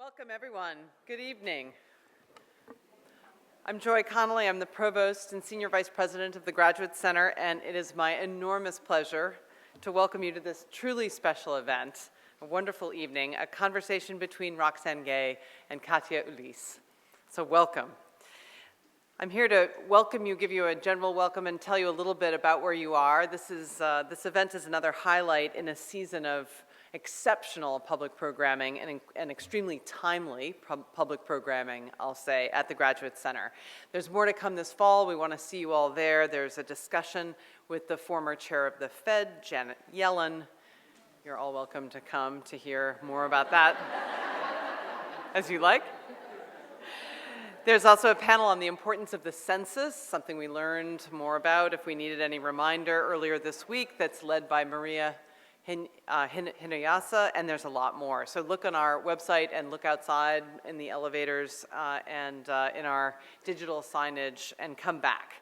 Welcome, everyone. Good evening. I'm Joy Connolly. I'm the Provost and Senior Vice President of the Graduate Center, and it is my enormous pleasure to welcome you to this truly special event, a wonderful evening, a conversation between Roxane Gay and Katia Ulysse. So welcome. I'm here to welcome you, give you a general welcome, and tell you a little bit about where you are. This event is another highlight in a season of exceptional public programming and extremely timely public programming, I'll say, at the Graduate Center. There's more to come this fall. We want to see you all there. There's a discussion with the former chair of the Fed, Janet Yellen. You're all welcome to come to hear more about that, as you like. There's also a panel on the importance of the census, something we learned more about if we needed any reminder earlier this week, that's led by Maria Hinayasa, and there's a lot more. So look on our website and look outside in the elevators and in our digital signage and come back.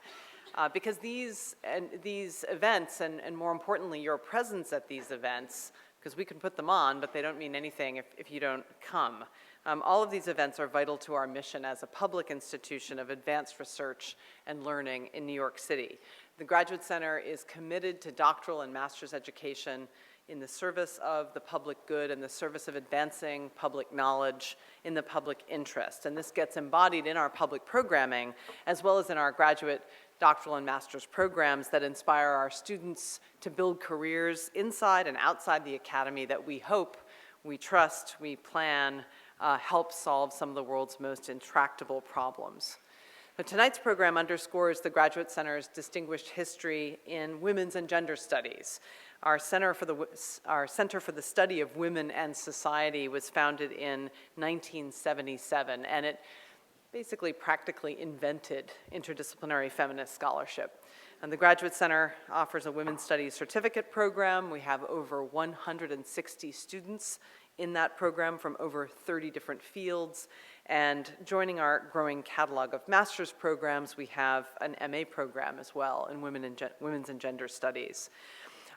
Because these events, and more importantly, your presence at these events, because we can put them on, but they don't mean anything if you don't come. All of these events are vital to our mission as a public institution of advanced research and learning in New York City. The Graduate Center is committed to doctoral and master's education in the service of the public good and the service of advancing public knowledge in the public interest. And this gets embodied in our public programming as well as in our graduate, doctoral, and master's programs that inspire our students to build careers inside and outside the academy that we hope, we trust, we plan, help solve some of the world's most intractable problems. But tonight's program underscores the Graduate Center's distinguished history in women's and gender studies. Our Center for the Study of Women and Society was founded in 1977, and it basically practically invented interdisciplinary feminist scholarship. And the Graduate Center offers a women's studies certificate program. We have over 160 students in that program from over 30 different fields. And joining our growing catalog of master's programs, we have an MA program as well in women's and gender studies.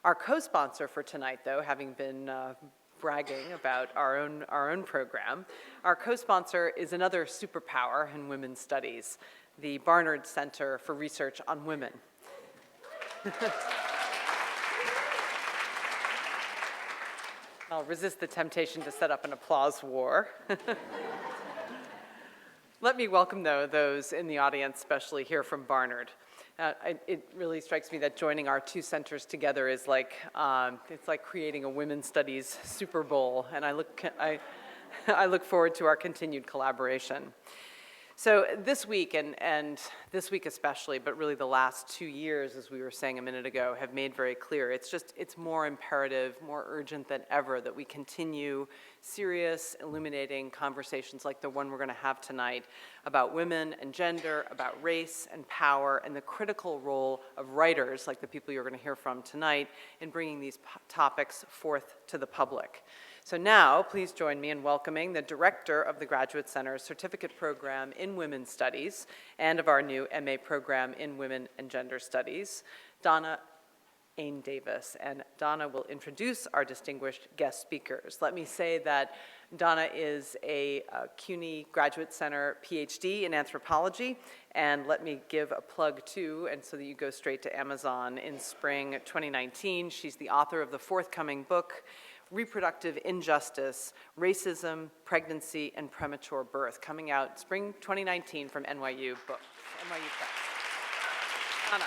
Our co-sponsor for tonight, though, having been bragging about our own program, our co-sponsor is another superpower in women's studies, the Barnard Center for Research on Women. I'll resist the temptation to set up an applause war. Let me welcome, though, those in the audience, especially here from Barnard. It really strikes me that joining our two centers together is like, it's like creating a women's studies Super Bowl, and I look forward to our continued collaboration. So this week, and this week especially, but really the last 2 years, as we were saying a minute ago, have made very clear, it's more imperative, more urgent than ever that we continue serious, illuminating conversations like the one we're going to have tonight about women and gender, about race and power, and the critical role of writers, like the people you're going to hear from tonight, in bringing these topics forth to the public. So now, please join me in welcoming the director of the Graduate Center's certificate program in Women's Studies and of our new MA program in Women and Gender Studies, Donna Ain Davis. And Donna will introduce our distinguished guest speakers. Let me say that Donna is a CUNY Graduate Center PhD in anthropology, and let me give a plug too, and so that you go straight to Amazon in spring 2019. She's the author of the forthcoming book, Reproductive Injustice, Racism, Pregnancy, and Premature Birth, coming out spring 2019 from NYU Books, NYU Press. Anna.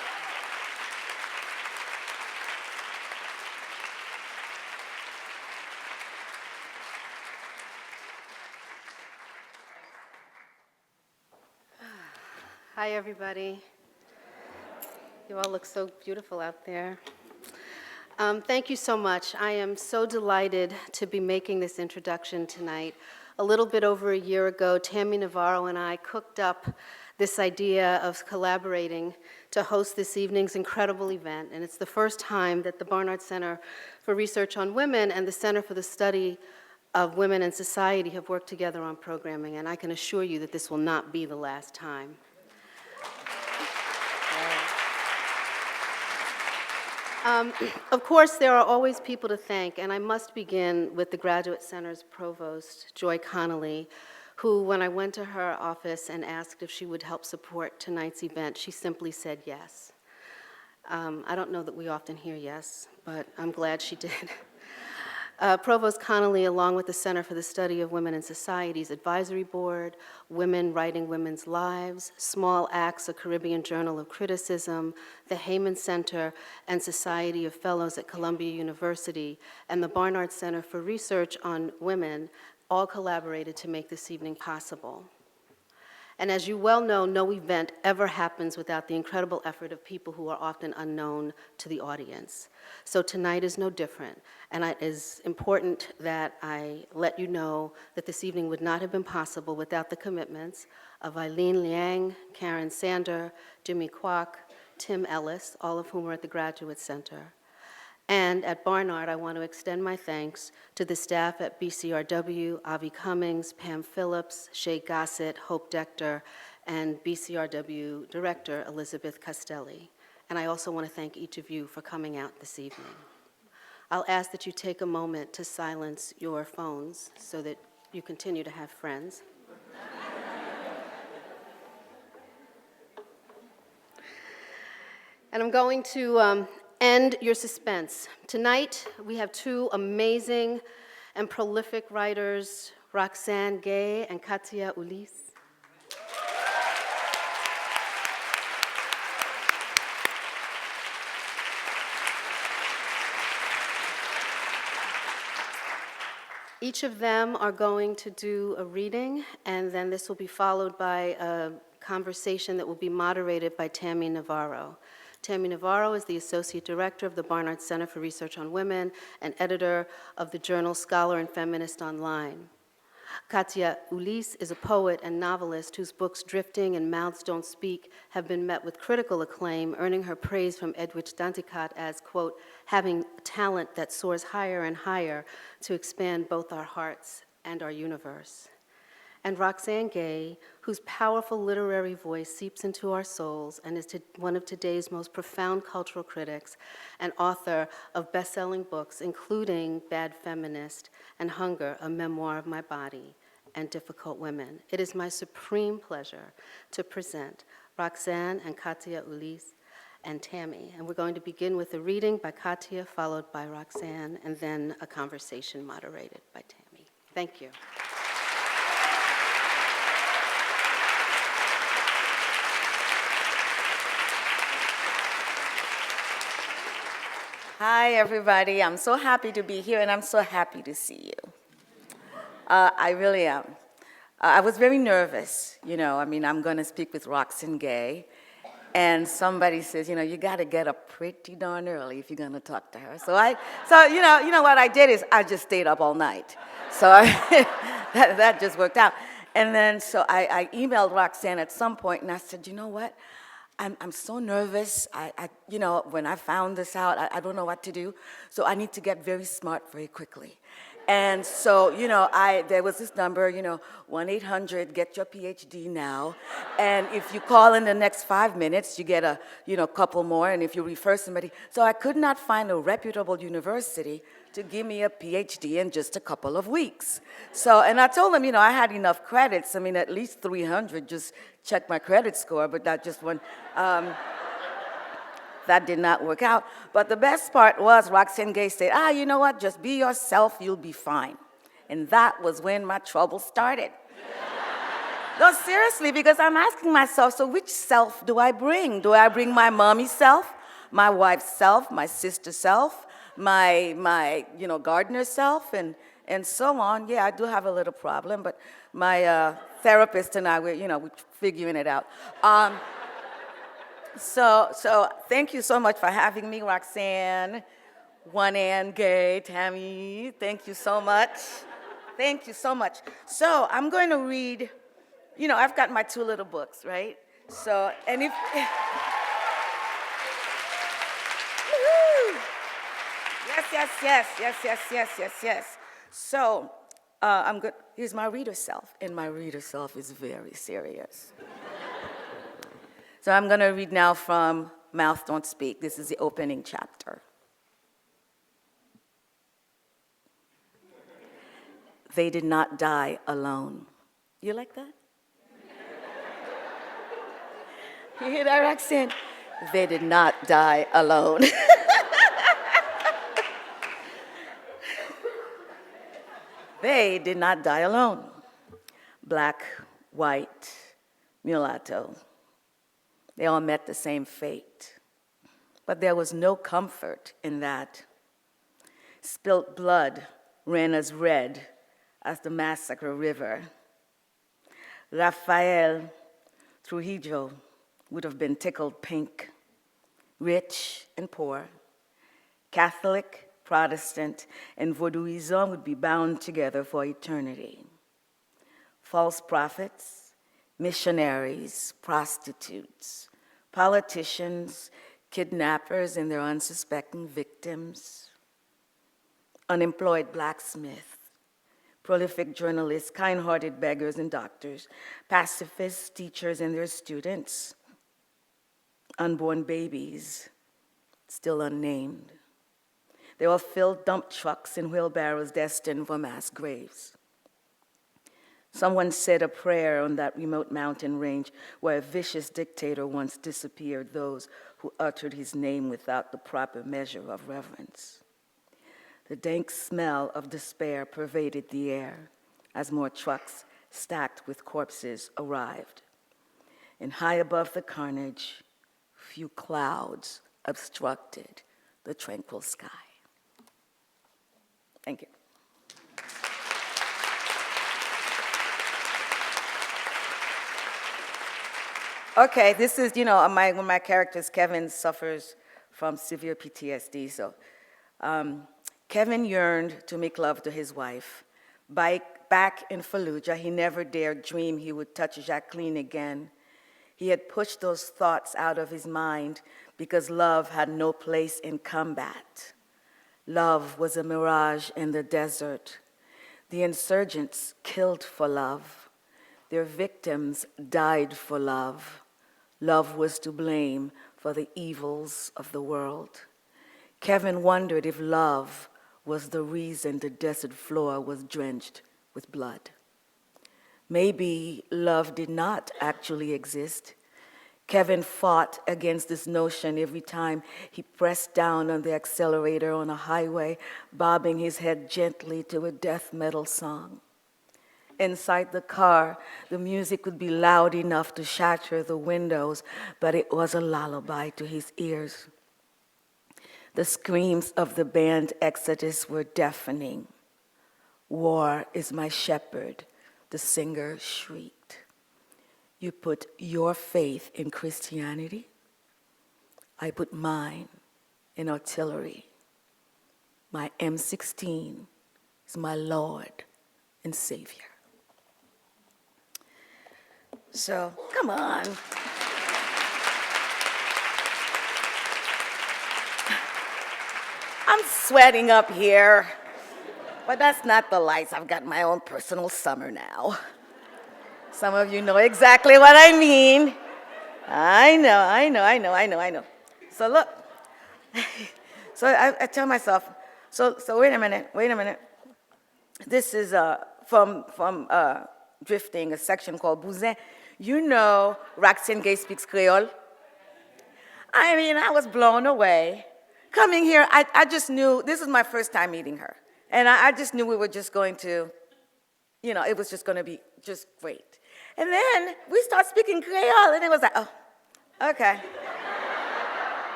Hi, everybody. You all look so beautiful out there. Thank you so much. I am so delighted to be making this introduction tonight. A little bit over a year ago, Tami Navarro and I cooked up this idea of collaborating to host this evening's incredible event, and it's the first time that the Barnard Center for Research on Women and the Center for the Study of Women and Society have worked together on programming, and I can assure you that this will not be the last time. Of course, there are always people to thank, and I must begin with the Graduate Center's provost, Joy Connolly, who, when I went to her office and asked if she would help support tonight's event, she simply said yes. I don't know that we often hear yes, but I'm glad she did. Provost Connolly, along with the Center for the Study of Women in Society's Advisory Board, Women Writing Women's Lives, Small Acts, a Caribbean Journal of Criticism, the Haitian Center, and Society of Fellows at Columbia University, and the Barnard Center for Research on Women all collaborated to make this evening possible. And as you well know, no event ever happens without the incredible effort of people who are often unknown to the audience. So tonight is no different, and it is important that I let you know that this evening would not have been possible without the commitments of Eileen Liang, Karen Sander, Jimmy Kwok, Tim Ellis, all of whom are at the Graduate Center. And at Barnard, I want to extend my thanks to the staff at BCRW, Avi Cummings, Pam Phillips, Shay Gossett, Hope Dector, and BCRW Director Elizabeth Castelli. And I also want to thank each of you for coming out this evening. I'll ask that you take a moment to silence your phones so that you continue to have friends. And I'm going to end your suspense. Tonight, we have two amazing and prolific writers, Roxane Gay and Katia Ulysse. Each of them are going to do a reading, and then this will be followed by a conversation that will be moderated by Tami Navarro. Tami Navarro is the Associate Director of the Barnard Center for Research on Women and editor of the journal Scholar and Feminist Online. Katia Ulysse is a poet and novelist whose books Drifting and Mouths Don't Speak have been met with critical acclaim, earning her praise from Edwidge Danticat as, quote, having talent that soars higher and higher to expand both our hearts and our universe. And Roxane Gay, whose powerful literary voice seeps into our souls and is one of today's most profound cultural critics and author of best-selling books, including Bad Feminist and Hunger, a Memoir of My Body, and Difficult Women. It is my supreme pleasure to present Roxane and Katia Ulysse and Tami. And we're going to begin with a reading by Katia, followed by Roxane, and then a conversation moderated by Tami. Thank you. Hi, everybody. I'm so happy to be here, and I'm so happy to see you. I really am. I was very nervous, I'm going to speak with Roxane Gay, and somebody says, you got to get up pretty darn early if you're going to talk to her. So what I did is I just stayed up all night. So that just worked out. And then so I emailed Roxane at some point, and I said, you know what? I'm so nervous. When I found this out, I don't know what to do. So I need to get very smart very quickly. And so, there was this number, 1-800, get your PhD now. And if you call in the next 5 minutes, you get a, couple more. And if you refer somebody. So I could not find a reputable university to give me a PhD in just a couple of weeks. So, and I told them, I had enough credits. At least 300, just check my credit score, but that just went, that did not work out. But the best part was Roxane Gay said, you know what, just be yourself, you'll be fine. And that was when my trouble started. No, seriously, because I'm asking myself, so which self do I bring? Do I bring my mommy self, my wife's self, my sister's self, my gardener self, and so on? Yeah, I do have a little problem, but my therapist and I, we're figuring it out. So thank you so much for having me, Roxane, Roxane Gay, Tami. Thank you so much. Thank you so much. So I'm going to read, I've got my two little books, right? So, and if... Yes. So, I'm good. Here's my reader self, and my reader self is very serious. So I'm going to read now from Mouth Don't Speak. This is the opening chapter. they did not die alone. You like that? You hear that, Roxane? They did not die alone. They did not die alone. Black, white, mulatto. They all met the same fate. But there was no comfort in that. Spilt blood ran as red as the massacre river. Rafael Trujillo would have been tickled pink. Rich and poor, Catholic, Protestant, and Vaudouism would be bound together for eternity. False prophets, missionaries, prostitutes, politicians, kidnappers and their unsuspecting victims, unemployed blacksmiths, prolific journalists, kind-hearted beggars and doctors, pacifists, teachers and their students, unborn babies, still unnamed. They all filled dump trucks and wheelbarrows destined for mass graves. Someone said a prayer on that remote mountain range where a vicious dictator once disappeared those who uttered his name without the proper measure of reverence. The dank smell of despair pervaded the air as more trucks stacked with corpses arrived. And high above the carnage, few clouds obstructed the tranquil sky. Thank you. Okay, this is, one of my characters, Kevin, suffers from severe PTSD. So Kevin yearned to make love to his wife. Back in Fallujah, he never dared dream he would touch Jacqueline again. He had pushed those thoughts out of his mind because love had no place in combat. Love was a mirage in the desert. The insurgents killed for love. Their victims died for love. Love was to blame for the evils of the world. Kevin wondered if love was the reason the desert floor was drenched with blood. Maybe love did not actually exist. Kevin fought against this notion every time he pressed down on the accelerator on a highway, bobbing his head gently to a death metal song. Inside the car, the music would be loud enough to shatter the windows, but it was a lullaby to his ears. The screams of the band Exodus were deafening. "War is my shepherd," the singer shrieked. "You put your faith in Christianity. I put mine in artillery. My M16 is my Lord and Savior." So, come on. I'm sweating up here, but that's not the lights. I've got my own personal summer now. Some of you know exactly what I mean. I know. So look, so I tell myself, so wait a minute. This is from Drifting, a section called Bouzin. You know Roxane Gay speaks Creole? I mean, I was blown away. Coming here, I just knew, this is my first time meeting her. And I just knew we were just going to, it was just going to be just great. And then we start speaking Creole, and it was like, oh, okay.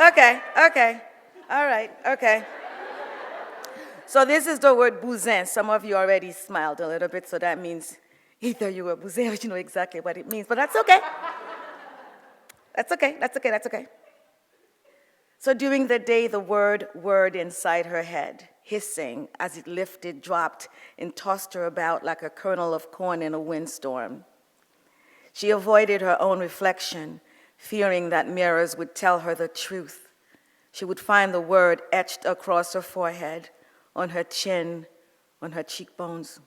Okay. All right, okay. So this is the word bouzin. Some of you already smiled a little bit, so that means either you were bouzin or you know exactly what it means, but that's okay. That's okay. So during the day, the word inside her head, hissing as it lifted, dropped, and tossed her about like a kernel of corn in a windstorm. She avoided her own reflection, fearing that mirrors would tell her the truth. She would find the word etched across her forehead, on her chin, on her cheekbones.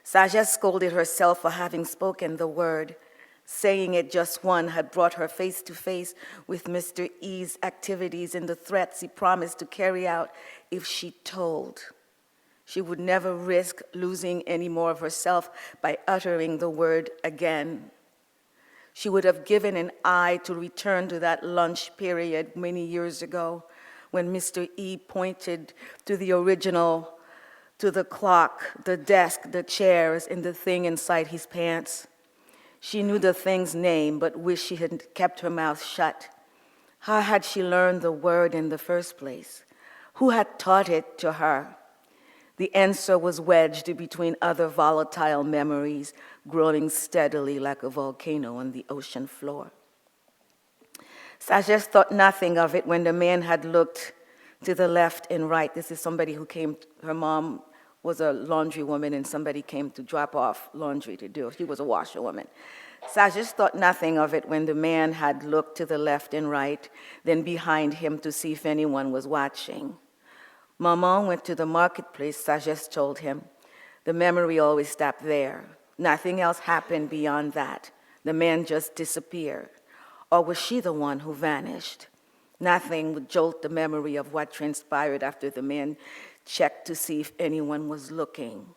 Sagesse scolded herself for having spoken the word. Saying it just one had brought her face to face with Mr. E's activities and the threats he promised to carry out if she told. She would never risk losing any more of herself by uttering the word again. She would have given an eye to return to that lunch period many years ago when Mr. E pointed to the original, to the clock, the desk, the chairs, and the thing inside his pants. She knew the thing's name, but wished she had kept her mouth shut. How had she learned the word in the first place? Who had taught it to her? The answer was wedged between other volatile memories, growing steadily like a volcano on the ocean floor. Sagesse thought nothing of it when the man had looked to the left and right. This is somebody who came, her mom was a laundry woman, and somebody came to drop off laundry to do. She was a washerwoman. Sagesse thought nothing of it when the man had looked to the left and right, then behind him to see if anyone was watching. Maman went to the marketplace, Sagesse told him. The memory always stopped there. Nothing else happened beyond that. The man just disappeared. Or was she the one who vanished? Nothing would jolt the memory of what transpired after the man checked to see if anyone was looking.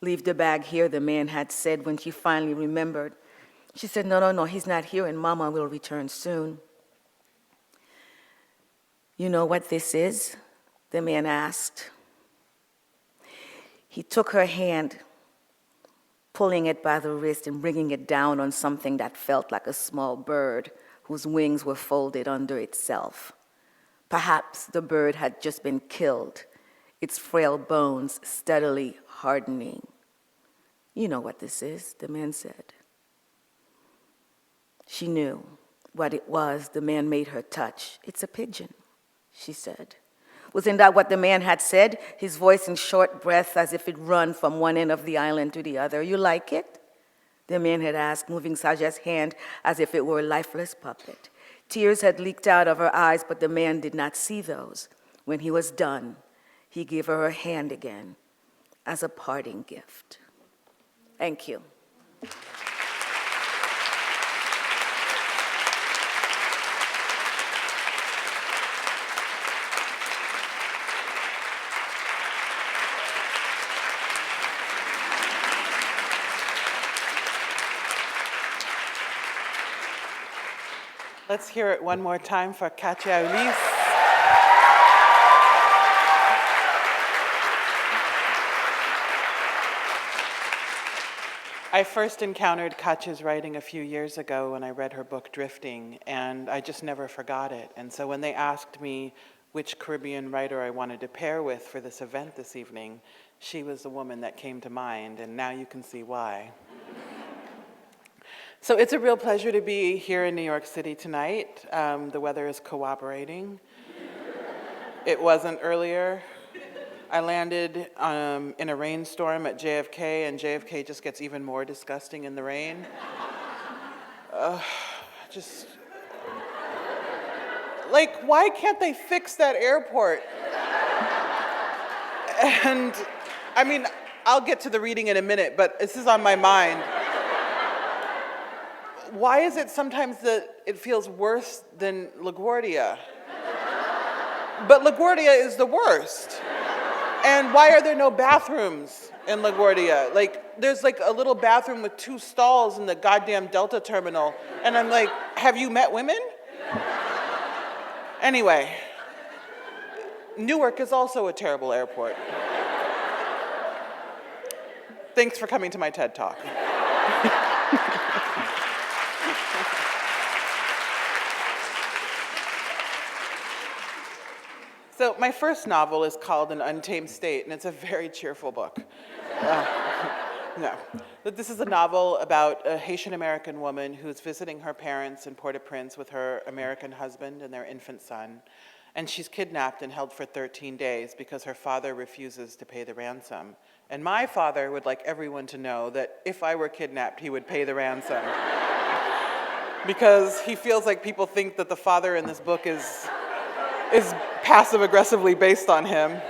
Leave the bag here, the man had said when she finally remembered. She said, no, he's not here and Mama will return soon. You know what this is? The man asked. He took her hand, pulling it by the wrist and bringing it down on something that felt like a small bird whose wings were folded under itself. Perhaps the bird had just been killed, its frail bones steadily hardening. You know what this is, the man said. She knew what it was the man made her touch. It's a pigeon, she said. Wasn't that what the man had said? His voice in short breaths as if it run from one end of the island to the other. You like it? The man had asked, moving Sagesse's hand as if it were a lifeless puppet. Tears had leaked out of her eyes, but the man did not see those. When he was done, he gave her hand again as a parting gift. Thank you. Let's hear it one more time for Katia Ulysse. I first encountered Katia's writing a few years ago when I read her book, Drifting, and I just never forgot it. And so when they asked me which Caribbean writer I wanted to pair with for this event this evening, she was the woman that came to mind, and now you can see why. So it's a real pleasure to be here in New York City tonight. The weather is cooperating. It wasn't earlier. I landed in a rainstorm at JFK, and JFK just gets even more disgusting in the rain. Why can't they fix that airport? And, I mean, I'll get to the reading in a minute, but this is on my mind. Why is it sometimes that it feels worse than LaGuardia? But LaGuardia is the worst. And why are there no bathrooms in LaGuardia? There's a little bathroom with 2 stalls in the goddamn Delta terminal. And I'm like, have you met women? Anyway, Newark is also a terrible airport. Thanks for coming to my TED Talk. So my first novel is called An Untamed State, and it's a very cheerful book. No. But this is a novel about a Haitian American woman who's visiting her parents in Port-au-Prince with her American husband and their infant son. And she's kidnapped and held for 13 days because her father refuses to pay the ransom. And my father would like everyone to know that if I were kidnapped, he would pay the ransom. Because he feels like people think that the father in this book is passive-aggressively based on him.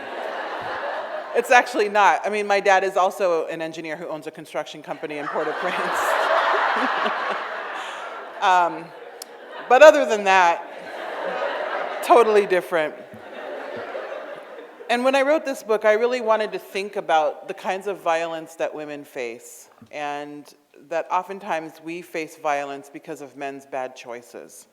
It's actually not. I mean, my dad is also an engineer who owns a construction company in Port-au-Prince. But other than that, totally different. And when I wrote this book, I really wanted to think about the kinds of violence that women face, and that oftentimes we face violence because of men's bad choices.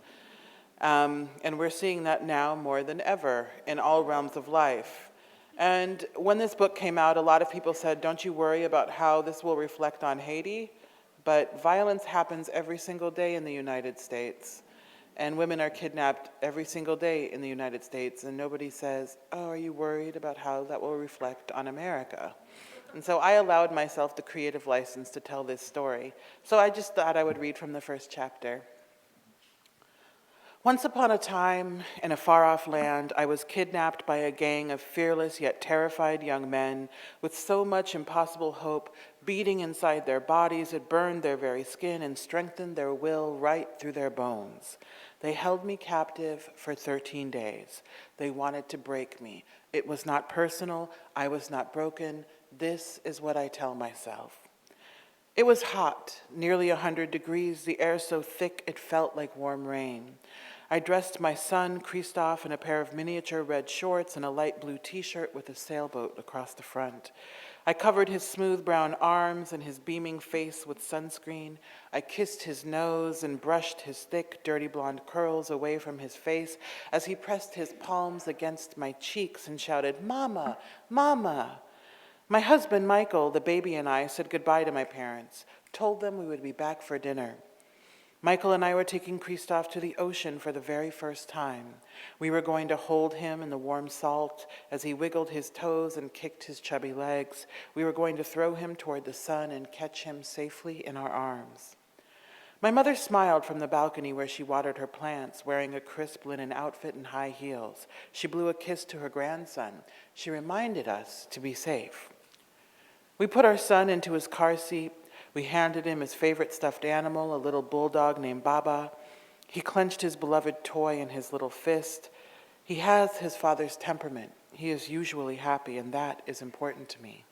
And we're seeing that now more than ever in all realms of life. And when this book came out, a lot of people said, don't you worry about how this will reflect on Haiti, but violence happens every single day in the United States. And women are kidnapped every single day in the United States, and nobody says, oh, are you worried about how that will reflect on America? And so I allowed myself the creative license to tell this story. So I just thought I would read from the first chapter. Once upon a time, in a far-off land, I was kidnapped by a gang of fearless yet terrified young men with so much impossible hope beating inside their bodies it burned their very skin and strengthened their will right through their bones. They held me captive for 13 days. They wanted to break me. It was not personal. I was not broken. This is what I tell myself. It was hot, nearly 100 degrees, the air so thick it felt like warm rain. I dressed my son, Christophe, in a pair of miniature red shorts and a light blue t-shirt with a sailboat across the front. I covered his smooth brown arms and his beaming face with sunscreen. I kissed his nose and brushed his thick, dirty blonde curls away from his face as he pressed his palms against my cheeks and shouted, "Mama, Mama." My husband, Michael, the baby, and I said goodbye to my parents, told them we would be back for dinner. Michael and I were taking Christophe to the ocean for the very first time. We were going to hold him in the warm salt as he wiggled his toes and kicked his chubby legs. We were going to throw him toward the sun and catch him safely in our arms. My mother smiled from the balcony where she watered her plants, wearing a crisp linen outfit and high heels. She blew a kiss to her grandson. She reminded us to be safe. We put our son into his car seat. We handed him his favorite stuffed animal, a little bulldog named Baba. He clenched his beloved toy in his little fist. He has his father's temperament. He is usually happy, and that is important to me.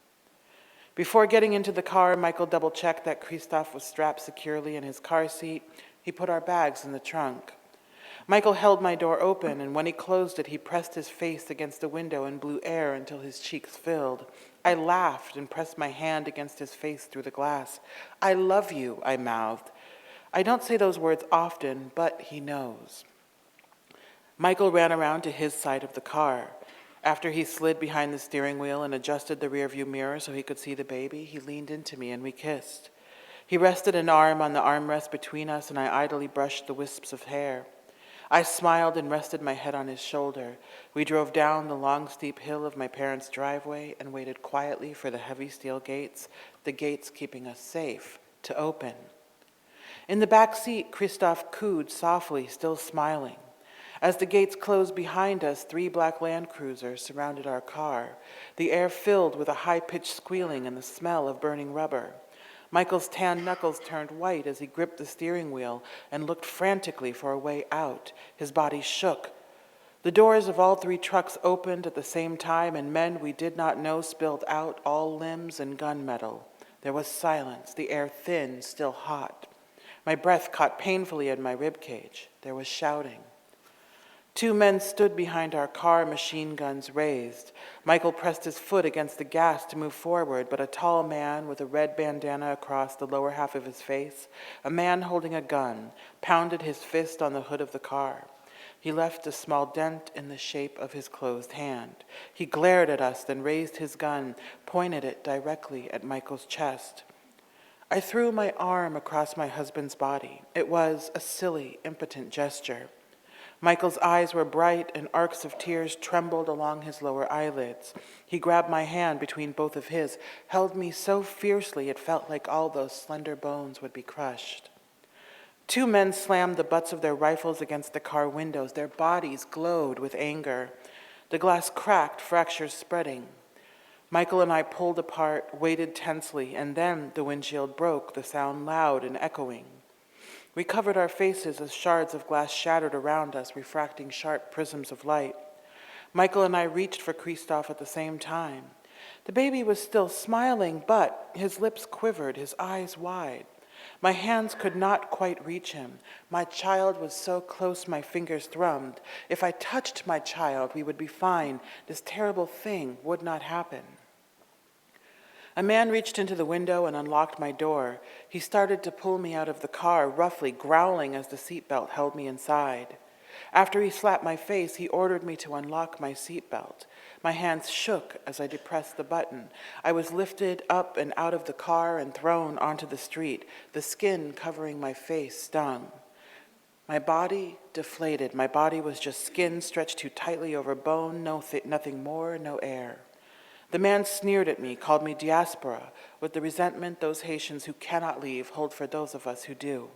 Before getting into the car, Michael double-checked that Christophe was strapped securely in his car seat. He put our bags in the trunk. Michael held my door open, and when he closed it, he pressed his face against the window and blew air until his cheeks filled. I laughed and pressed my hand against his face through the glass. "I love you," I mouthed. I don't say those words often, but he knows. Michael ran around to his side of the car. After he slid behind the steering wheel and adjusted the rearview mirror so he could see the baby, he leaned into me and we kissed. He rested an arm on the armrest between us, and I idly brushed the wisps of hair. I smiled and rested my head on his shoulder. We drove down the long, steep hill of my parents' driveway and waited quietly for the heavy steel gates, the gates keeping us safe, to open. In the back seat, Christophe cooed softly, still smiling. As the gates closed behind us, 3 black Land Cruisers surrounded our car. The air filled with a high-pitched squealing and the smell of burning rubber. Michael's tan knuckles turned white as he gripped the steering wheel and looked frantically for a way out. His body shook. The doors of all 3 trucks opened at the same time, and men we did not know spilled out, all limbs and gunmetal. There was silence, the air thin, still hot. My breath caught painfully in my ribcage. There was shouting. 2 men stood behind our car, machine guns raised. Michael pressed his foot against the gas to move forward, but a tall man with a red bandana across the lower half of his face, a man holding a gun, pounded his fist on the hood of the car. He left a small dent in the shape of his closed hand. He glared at us, then raised his gun, pointed it directly at Michael's chest. I threw my arm across my husband's body. It was a silly, impotent gesture. Michael's eyes were bright, and arcs of tears trembled along his lower eyelids. He grabbed my hand between both of his, held me so fiercely it felt like all those slender bones would be crushed. 2 men slammed the butts of their rifles against the car windows. Their bodies glowed with anger. The glass cracked, fractures spreading. Michael and I pulled apart, waited tensely, and then the windshield broke, the sound loud and echoing. We covered our faces as shards of glass shattered around us, refracting sharp prisms of light. Michael and I reached for Christophe at the same time. The baby was still smiling, but his lips quivered, his eyes wide. My hands could not quite reach him. My child was so close my fingers thrummed. If I touched my child, we would be fine. This terrible thing would not happen. A man reached into the window and unlocked my door. He started to pull me out of the car, roughly growling as the seatbelt held me inside. After he slapped my face, he ordered me to unlock my seatbelt. My hands shook as I depressed the button. I was lifted up and out of the car and thrown onto the street. The skin covering my face stung. My body deflated. My body was just skin stretched too tightly over bone, nothing more, no air. The man sneered at me, called me diaspora, with the resentment those Haitians who cannot leave hold for those of us who do.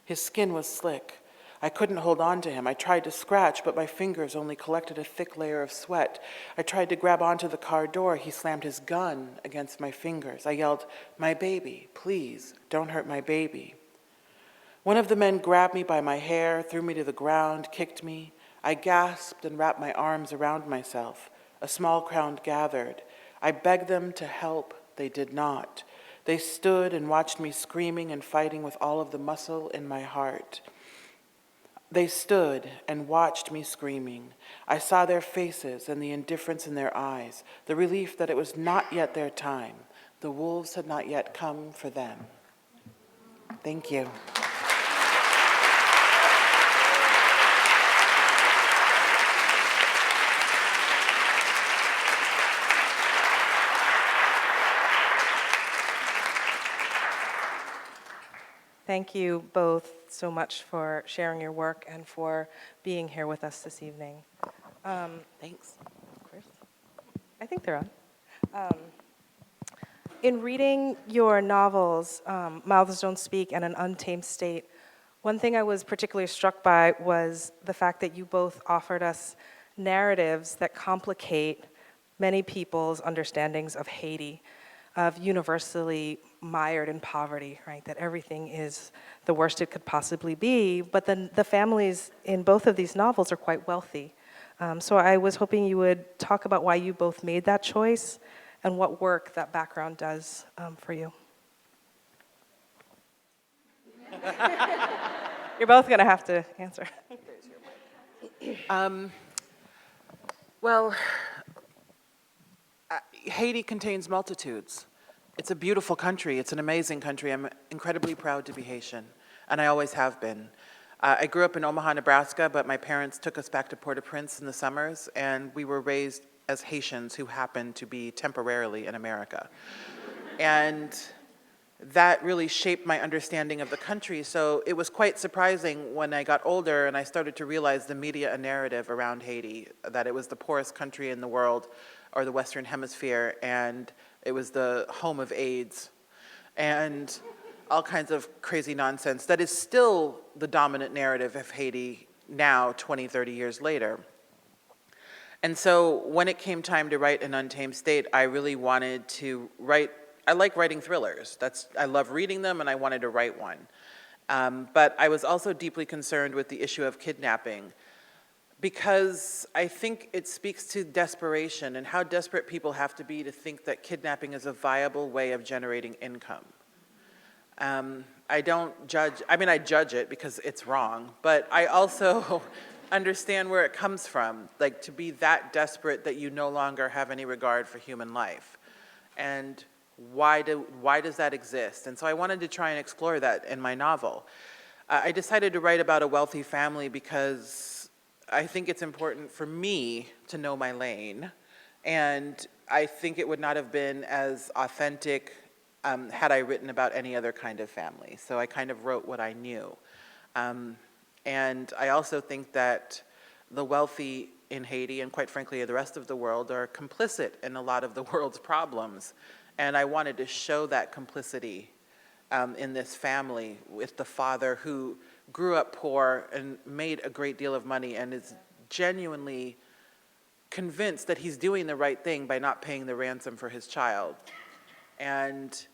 His skin was slick. I couldn't hold on to him. I tried to scratch, but my fingers only collected a thick layer of sweat. I tried to grab onto the car door. He slammed his gun against my fingers. I yelled, "My baby, please, don't hurt my baby." One of the men grabbed me by my hair, threw me to the ground, kicked me. I gasped and wrapped my arms around myself. A small crowd gathered. I begged them to help. They did not. They stood and watched me screaming and fighting with all of the muscle in my heart. They stood and watched me screaming. I saw their faces and the indifference in their eyes, the relief that it was not yet their time. The wolves had not yet come for them. Thank you. Thank you both so much for sharing your work and for being here with us this evening. Thanks. Of course. I think they're on. In reading your novels, Mouths Don't Speak and An Untamed State, one thing I was particularly struck by was the fact that you both offered us narratives that complicate many people's understandings of Haiti, of universally mired in poverty, right? That everything is the worst it could possibly be, but then the families in both of these novels are quite wealthy. So I was hoping you would talk about why you both made that choice and what work that background does for you. You're both gonna have to answer. Well, Haiti contains multitudes. It's a beautiful country. It's an amazing country. I'm incredibly proud to be Haitian, and I always have been. I grew up in Omaha, Nebraska, but my parents took us back to Port-au-Prince in the summers, and we were raised as Haitians who happened to be temporarily in America. And that really shaped my understanding of the country. So it was quite surprising when I got older and I started to realize the media narrative around Haiti, that it was the poorest country in the world, or the Western Hemisphere, and it was the home of AIDS, and all kinds of crazy nonsense that is still the dominant narrative of Haiti now, 20, 30 years later. And so when it came time to write An Untamed State, I really wanted to write, I like writing thrillers. I love reading them, and I wanted to write one. But I was also deeply concerned with the issue of kidnapping, because I think it speaks to desperation and how desperate people have to be to think that kidnapping is a viable way of generating income. I don't judge, I mean, I judge it because it's wrong, but I also understand where it comes from, like to be that desperate that you no longer have any regard for human life. And why does that exist? And so I wanted to try and explore that in my novel. I decided to write about a wealthy family because I think it's important for me to know my lane, and I think it would not have been as authentic had I written about any other kind of family. So I kind of wrote what I knew. And I also think that the wealthy in Haiti, and quite frankly the rest of the world, are complicit in a lot of the world's problems. And I wanted to show that complicity in this family with the father who grew up poor and made a great deal of money and is genuinely convinced that he's doing the right thing by not paying the ransom for his child. And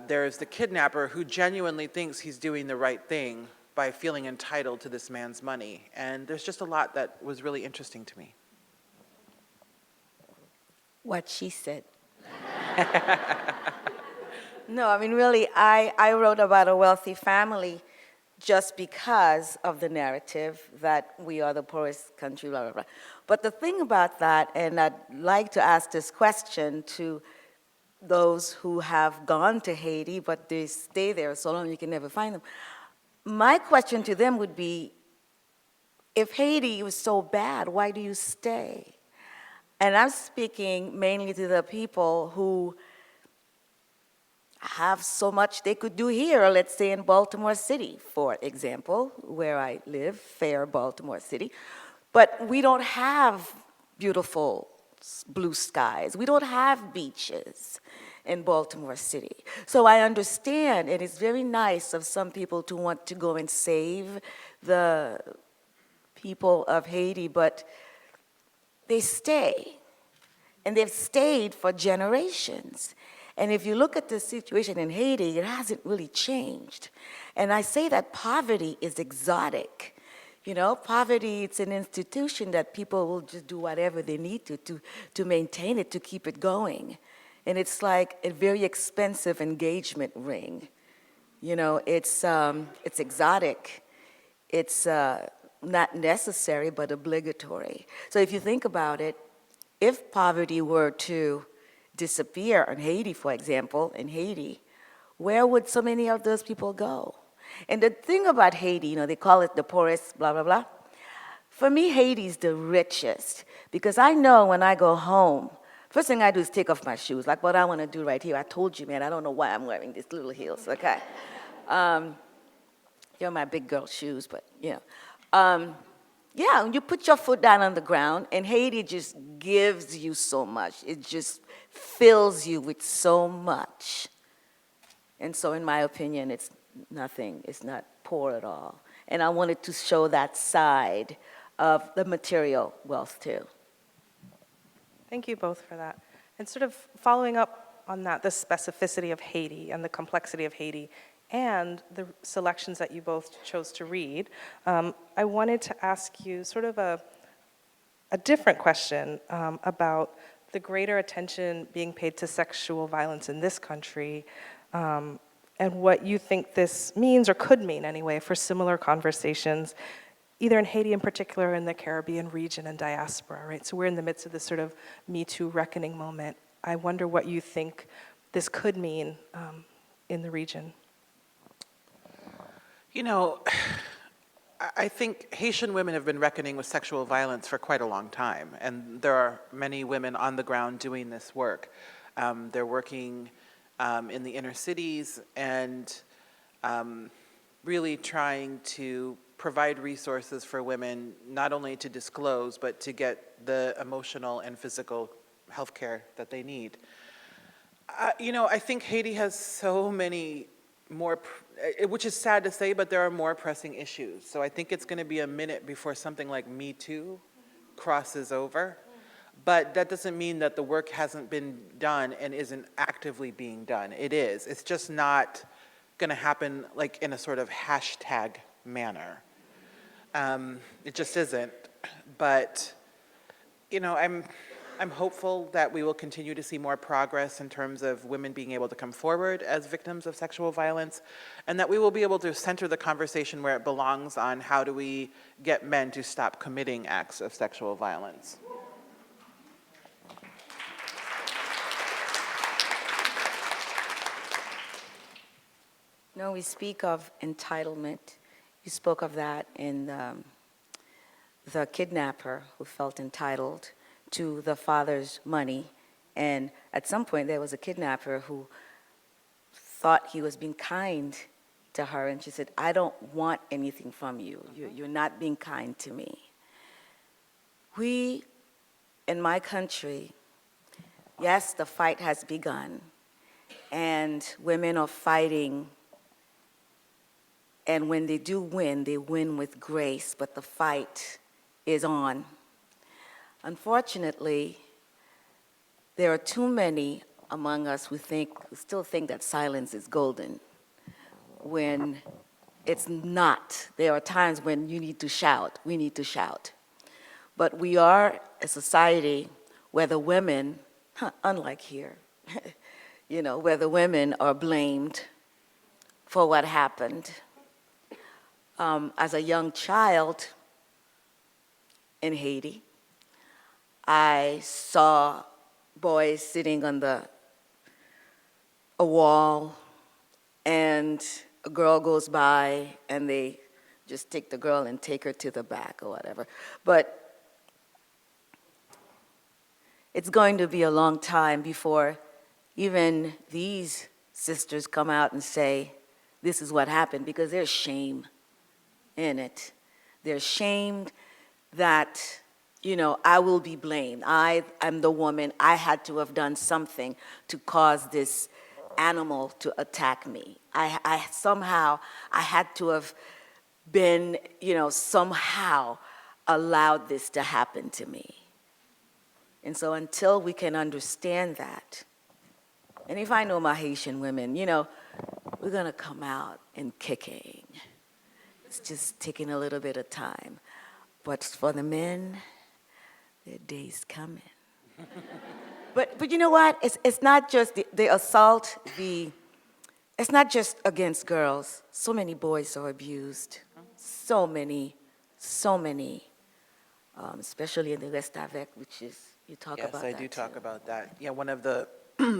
there's the kidnapper who genuinely thinks he's doing the right thing by feeling entitled to this man's money. And there's just a lot that was really interesting to me. What she said. No, I mean, really, I wrote about a wealthy family just because of the narrative that we are the poorest country, blah, blah, blah. But the thing about that, and I'd like to ask this question to those who have gone to Haiti, but they stay there so long you can never find them. My question to them would be, if Haiti was so bad, why do you stay? And I'm speaking mainly to the people who have so much they could do here, let's say in Baltimore City, for example, where I live, fair Baltimore City. But we don't have beautiful blue skies. We don't have beaches in Baltimore City. So I understand, and it's very nice of some people to want to go and save the people of Haiti, but they stay. And they've stayed for generations. And if you look at the situation in Haiti, it hasn't really changed. And I say that poverty is exotic. You know, poverty, it's an institution that people will just do whatever they need to maintain it, to keep it going. And it's like a very expensive engagement ring. You know, it's exotic. It's not necessary, but obligatory. So if you think about it, if poverty were to disappear in Haiti, for example, in Haiti, where would so many of those people go? And the thing about Haiti, you know, they call it the poorest, blah, blah, blah. For me, Haiti's the richest, because I know when I go home, first thing I do is take off my shoes, like what I want to do right here. I told you, man, I don't know why I'm wearing these little heels, okay? They're my big girl shoes, but, you know. Yeah, you put your foot down on the ground, and Haiti just gives you so much. It just fills you with so much. And so in my opinion, it's nothing. It's not poor at all. And I wanted to show that side of the material wealth too. Thank you both for that. And sort of following up on that, the specificity of Haiti and the complexity of Haiti and the selections that you both chose to read, I wanted to ask you sort of a different question about the greater attention being paid to sexual violence in this country, and what you think this means, or could mean anyway, for similar conversations, either in Haiti in particular, or in the Caribbean region and diaspora, right? So we're in the midst of this sort of Me Too reckoning moment. I wonder what you think this could mean in the region. You know, I think Haitian women have been reckoning with sexual violence for quite a long time, and there are many women on the ground doing this work. They're working in the inner cities and really trying to provide resources for women, not only to disclose, but to get the emotional and physical health care that they need. You know, I think Haiti has so many more, which is sad to say, but there are more pressing issues. So I think it's going to be a minute before something like Me Too crosses over. But that doesn't mean that the work hasn't been done and isn't actively being done. It is. It's just not going to happen like in a sort of hashtag manner. It just isn't. But, you know, I'm hopeful that we will continue to see more progress in terms of women being able to come forward as victims of sexual violence, and that we will be able to center the conversation where it belongs on how do we get men to stop committing acts of sexual violence. No, we speak of entitlement. You spoke of that in the kidnapper who felt entitled to the father's money. And at some point, there was a kidnapper who thought he was being kind to her, and she said, I don't want anything from you. You're not being kind to me. We, in my country, yes, the fight has begun, and women are fighting, and when they do win, they win with grace, but the fight is on. Unfortunately, there are too many among us who still think that silence is golden, when it's not. There are times when you need to shout, we need to shout. But we are a society where the women, unlike here, where the women are blamed for what happened. As a young child in Haiti, I saw boys sitting on a wall, and a girl goes by, and they just take the girl and take her to the back or whatever. But it's going to be a long time before even these sisters come out and say, this is what happened, because there's shame in it. They're shamed that, I will be blamed. I am the woman. I had to have done something to cause this animal to attack me. I somehow had to have been, somehow allowed this to happen to me. And so until we can understand that, and if I know my Haitian women, we're gonna come out and kicking. It's just taking a little bit of time. But for the men, their day's coming. But you know what? It's not just the assault, it's not just against girls. So many boys are abused. So many, especially in the Rest Avec, which is, you talk about that. Yes, I do talk about that. Yeah, one of the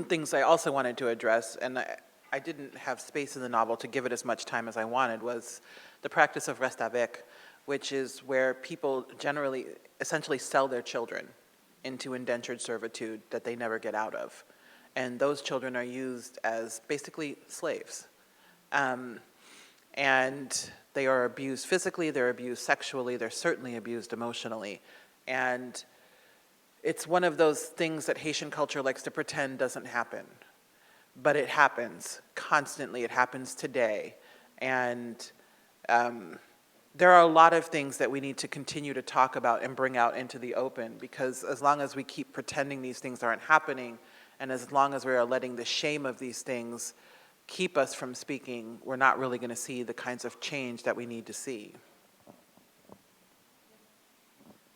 things I also wanted to address, and I didn't have space in the novel to give it as much time as I wanted, was the practice of Rest Avec, which is where people generally, essentially sell their children into indentured servitude that they never get out of. And those children are used as basically slaves. And they are abused physically, they're abused sexually, they're certainly abused emotionally. And it's one of those things that Haitian culture likes to pretend doesn't happen. But it happens constantly, it happens today. And there are a lot of things that we need to continue to talk about and bring out into the open, because as long as we keep pretending these things aren't happening, and as long as we are letting the shame of these things keep us from speaking, we're not really going to see the kinds of change that we need to see.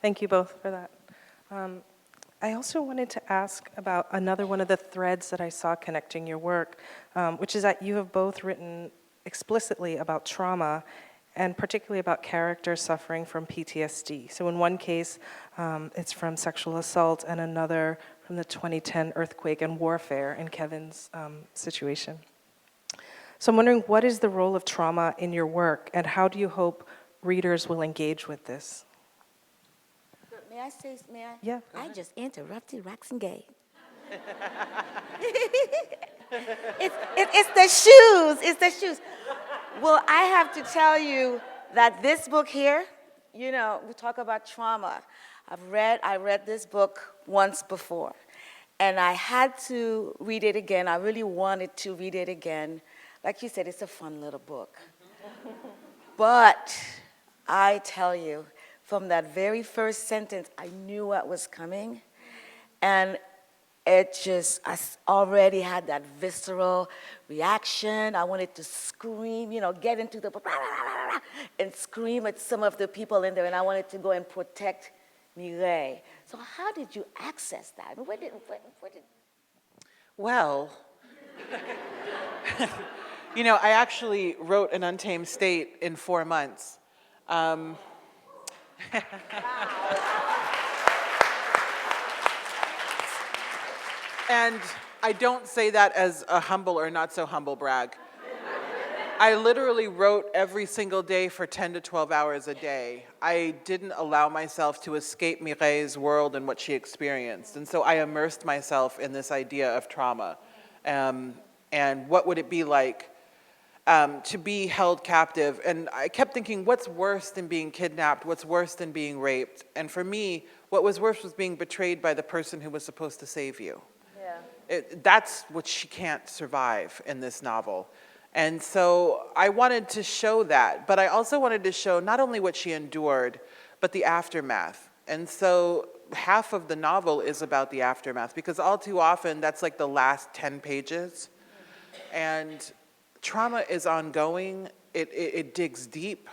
Thank you both for that. I also wanted to ask about another one of the threads that I saw connecting your work, which is that you have both written explicitly about trauma, and particularly about characters suffering from PTSD. So in one case, it's from sexual assault, and another from the 2010 earthquake and warfare in Kevin's situation. So I'm wondering, what is the role of trauma in your work, and how do you hope readers will engage with this? May I say, Yeah. I just interrupted Roxane Gay. It's the shoes. Well, I have to tell you that this book here, we talk about trauma. I read this book once before, and I had to read it again. I really wanted to read it again. Like you said, it's a fun little book. But I tell you, from that very first sentence, I knew what was coming, and I already had that visceral reaction. I wanted to scream, get into the and scream at some of the people in there, and I wanted to go and protect Mireille. So how did you access that? Where did... Well, I actually wrote An Untamed State in 4 months. And I don't say that as a humble or not so humble brag. I literally wrote every single day for 10 to 12 hours a day. I didn't allow myself to escape Mireille's world and what she experienced. And so I immersed myself in this idea of trauma. And what would it be like to be held captive? And I kept thinking, what's worse than being kidnapped? What's worse than being raped? And for me, what was worse was being betrayed by the person who was supposed to save you. That's what she can't survive in this novel. And so I wanted to show that, but I also wanted to show not only what she endured, but the aftermath. And so half of the novel is about the aftermath, because all too often that's like the last 10 pages. And trauma is ongoing, it digs deep.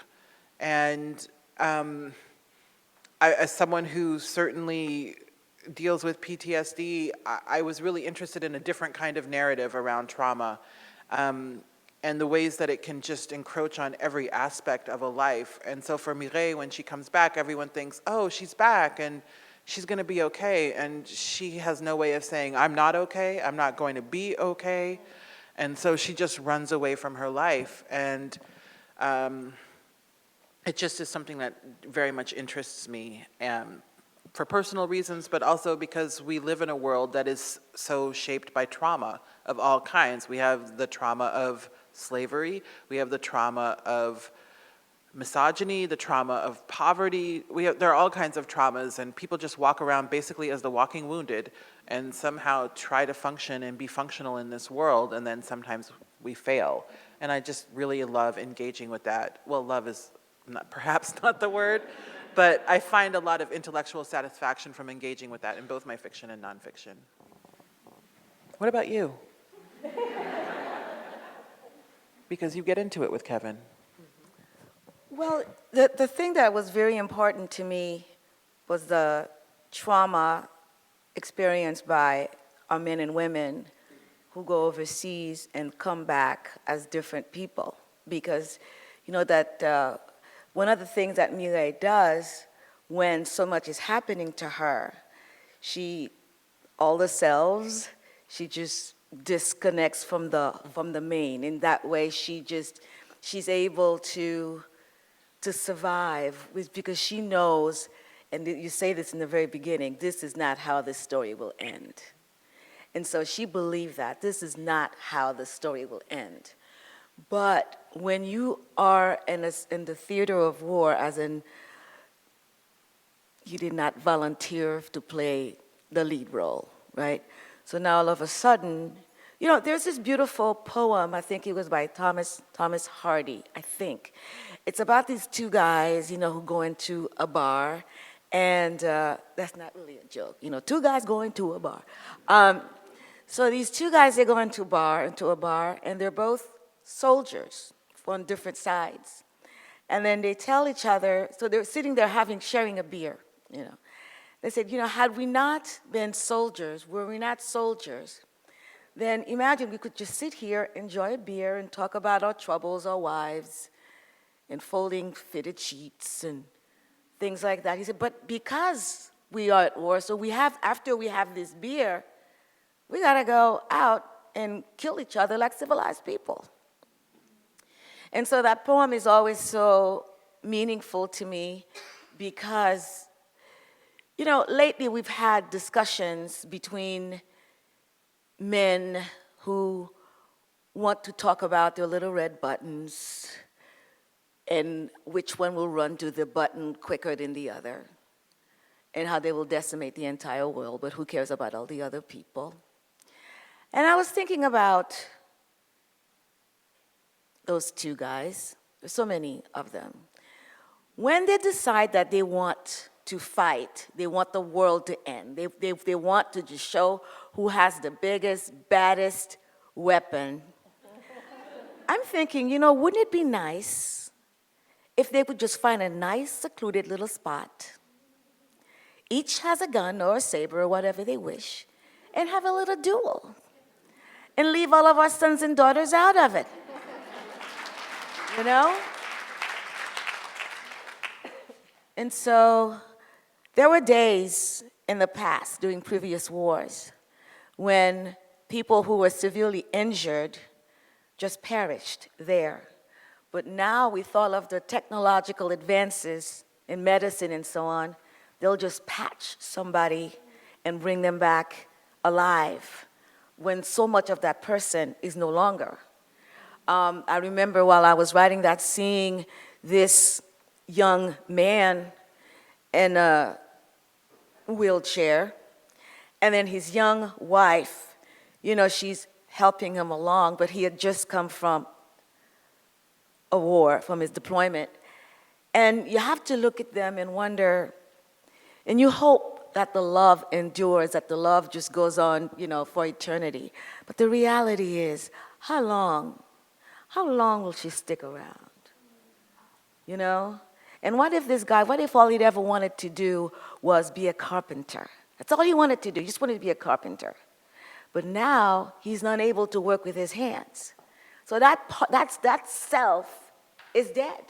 And as someone who certainly deals with PTSD, I was really interested in a different kind of narrative around trauma, and the ways that it can just encroach on every aspect of a life. And so for Mireille, when she comes back, everyone thinks, oh, she's back and she's gonna be okay. And she has no way of saying, I'm not okay, I'm not going to be okay. And so she just runs away from her life. And it just is something that very much interests me, for personal reasons, but also because we live in a world that is so shaped by trauma of all kinds. We have the trauma of slavery, we have the trauma of misogyny, the trauma of poverty. There are all kinds of traumas, and people just walk around basically as the walking wounded and somehow try to function and be functional in this world, and then sometimes we fail. And I just really love engaging with that. Well, love is perhaps not the word, but I find a lot of intellectual satisfaction from engaging with that in both my fiction and nonfiction. What about you? Because you get into it with Kevin. Well, the thing that was very important to me was the trauma experienced by our men and women who go overseas and come back as different people. Because, you know, that one of the things that Mireille does when so much is happening to her, all the selves, she just disconnects from the main. In that way, she's able to survive because she knows, and you say this in the very beginning, this is not how this story will end. And so she believed that this is not how the story will end. But when you are in the theater of war, as in you did not volunteer to play the lead role, right? So now all of a sudden, you know, there's this beautiful poem, I think it was by Thomas Hardy, I think. It's about these two guys, you know, who go into a bar, and that's not really a joke, you know, two guys go into a bar. So these two guys, they go into a bar, and they're both soldiers on different sides. And then they tell each other, so they're sitting there sharing a beer, you know. They said, you know, had we not been soldiers, were we not soldiers, then imagine we could just sit here, enjoy a beer, and talk about our troubles, our wives, and folding fitted sheets and things like that. He said, but because we are at war, so after we have this beer, we gotta go out and kill each other like civilized people. And so that poem is always so meaningful to me because, you know, lately we've had discussions between men who want to talk about their little red buttons and which one will run to the button quicker than the other, and how they will decimate the entire world, but who cares about all the other people? And I was thinking about those two guys, there's so many of them. When they decide that they want to fight, they want the world to end, they want to just show who has the biggest, baddest weapon, I'm thinking, you know, wouldn't it be nice if they would just find a nice, secluded little spot, each has a gun or a saber or whatever they wish, and have a little duel, and leave all of our sons and daughters out of it. You know? And so there were days in the past, during previous wars, when people who were severely injured just perished there. But now, with all of the technological advances in medicine and so on, they'll just patch somebody and bring them back alive when so much of that person is no longer. I remember while I was writing that, seeing this young man in a wheelchair, and then his young wife, you know, she's helping him along, but he had just come from a war, from his deployment. And you have to look at them and wonder, and you hope that the love endures, that the love just goes on, you know, for eternity. But the reality is, how long will she stick around? You know? And what if this guy, what if all he'd ever wanted to do was be a carpenter? That's all he wanted to do. He just wanted to be a carpenter. But now he's not able to work with his hands. So that self is dead,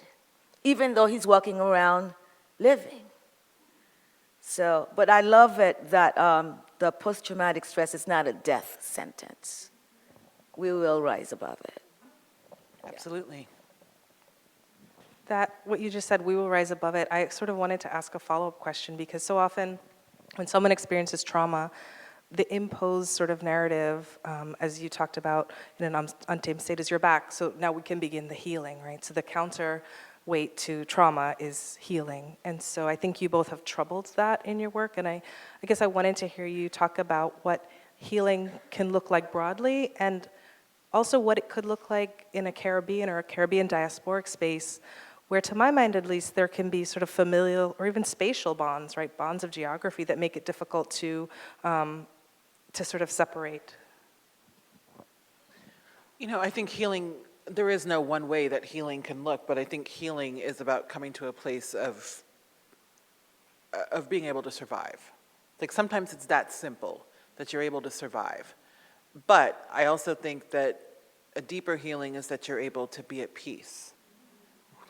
even though he's walking around living. So, but I love it that the post-traumatic stress is not a death sentence. We will rise above it. Absolutely. That, what you just said, we will rise above it, I sort of wanted to ask a follow-up question, because so often when someone experiences trauma, the imposed sort of narrative, as you talked about in an untamed state, is you're back, so now we can begin the healing, right? So the counterweight to trauma is healing. And so I think you both have troubled that in your work, and I guess I wanted to hear you talk about what healing can look like broadly, and also what it could look like in a Caribbean or a Caribbean diasporic space, where to my mind at least, there can be sort of familial or even spatial bonds, right? Bonds of geography that make it difficult to sort of separate. You know, I think healing, there is no one way that healing can look, but I think healing is about coming to a place of being able to survive. Like sometimes it's that simple, that you're able to survive. But I also think that a deeper healing is that you're able to be at peace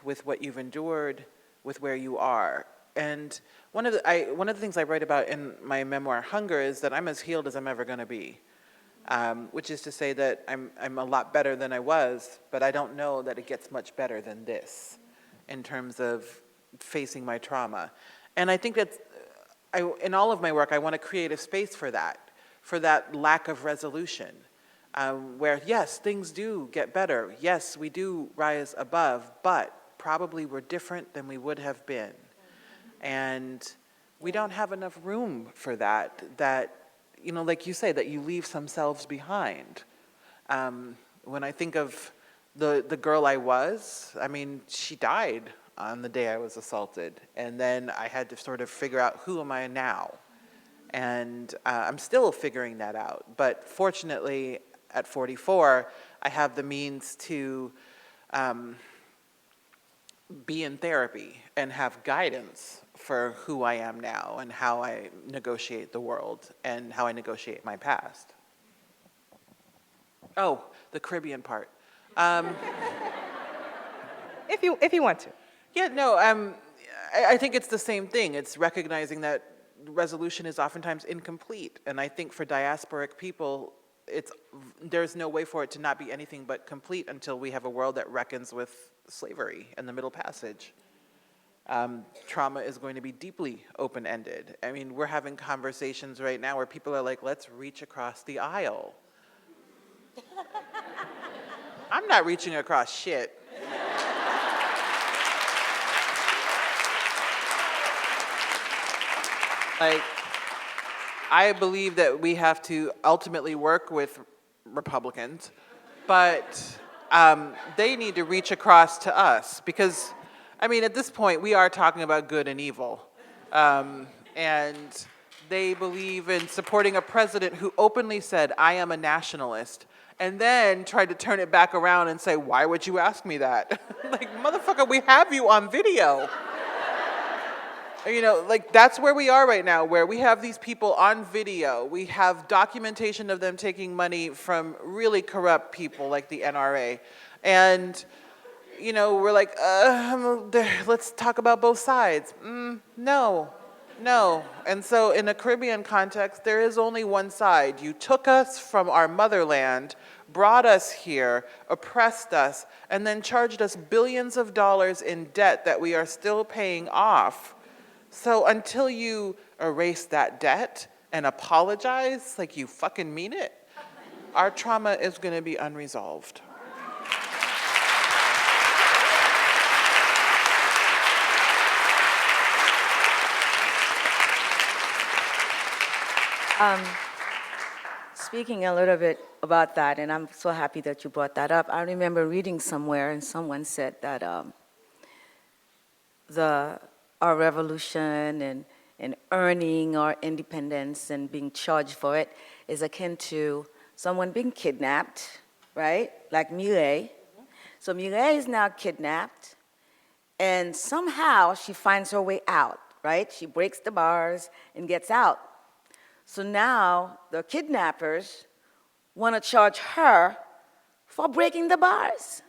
with what you've endured, with where you are. And one of the things I write about in my memoir, Hunger, is that I'm as healed as I'm ever going to be, which is to say that I'm a lot better than I was, but I don't know that it gets much better than this in terms of facing my trauma. And I think that in all of my work, I want to create a space for that lack of resolution, where yes, things do get better. Yes, we do rise above, but probably we're different than we would have been. And we don't have enough room for that, you know, like you say, that you leave some selves behind. When I think of the girl I was, I mean, she died on the day I was assaulted. And then I had to sort of figure out, who am I now? And I'm still figuring that out. But fortunately, at 44, I have the means to be in therapy and have guidance for who I am now and how I negotiate the world and how I negotiate my past. Oh, the Caribbean part. If you want to. Yeah, no, I think it's the same thing. It's recognizing that resolution is oftentimes incomplete. And I think for diasporic people, there's no way for it to not be anything but complete until we have a world that reckons with slavery and the Middle Passage. Trauma is going to be deeply open-ended. I mean, we're having conversations right now where people are like, let's reach across the aisle. I'm not reaching across shit. Like, I believe that we have to ultimately work with Republicans, but they need to reach across to us because, I mean, at this point, we are talking about good and evil. And they believe in supporting a president who openly said, I am a nationalist, and then tried to turn it back around and say, why would you ask me that? Like, motherfucker, we have you on video. You know, like, that's where we are right now, where we have these people on video. We have documentation of them taking money from really corrupt people like the NRA. And, you know, we're like, let's talk about both sides. No. And so in a Caribbean context, there is only one side. You took us from our motherland, brought us here, oppressed us, and then charged us billions of dollars in debt that we are still paying off. So until you erase that debt and apologize like you fucking mean it, our trauma is going to be unresolved. Speaking a little bit about that, and I'm so happy that you brought that up. I remember reading somewhere, and someone said that our revolution and earning our independence and being charged for it is akin to someone being kidnapped, right? Like Mireille. So Mireille is now kidnapped, and somehow she finds her way out, right? She breaks the bars and gets out. So now the kidnappers want to charge her for breaking the bars.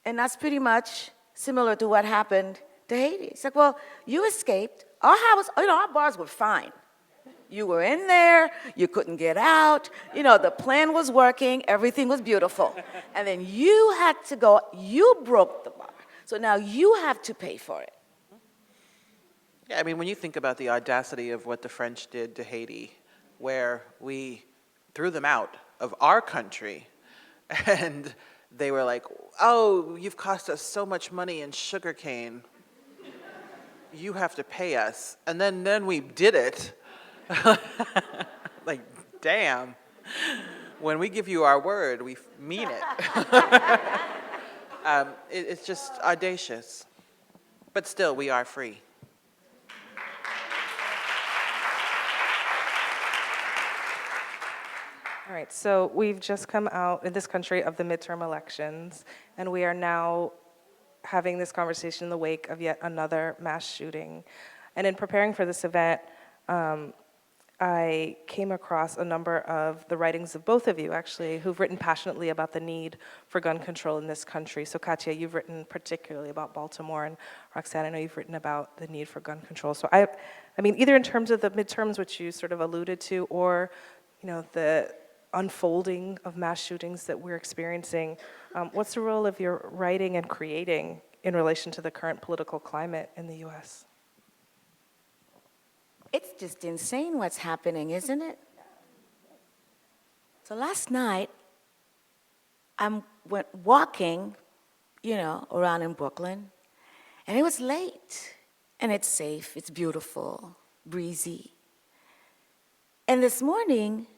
And that's pretty much similar to what happened to Haiti. It's like, well, you escaped. Our bars were fine. You were in there, you couldn't get out, the plan was working, everything was beautiful. And then you had to go, you broke the bar. So now you have to pay for it. Yeah, I mean, when you think about the audacity of what the French did to Haiti, where we threw them out of our country, and they were like, oh, you've cost us so much money in sugarcane, you have to pay us. And then we did it. Like, damn. When we give you our word, we mean it. It's just audacious. But still, we are free. All right, so we've just come out in this country of the midterm elections, and we are now having this conversation in the wake of yet another mass shooting. And in preparing for this event, I came across a number of the writings of both of you, actually, who've written passionately about the need for gun control in this country. So Katia, you've written particularly about Baltimore, and Roxane, I know you've written about the need for gun control. So I mean, either in terms of the midterms, which you sort of alluded to, or the unfolding of mass shootings that we're experiencing, what's the role of your writing and creating in relation to the current political climate in the U.S.? It's just insane what's happening, isn't it? So last night, I went walking, around in Brooklyn, and it was late, and it's safe, it's beautiful, breezy. And this morning,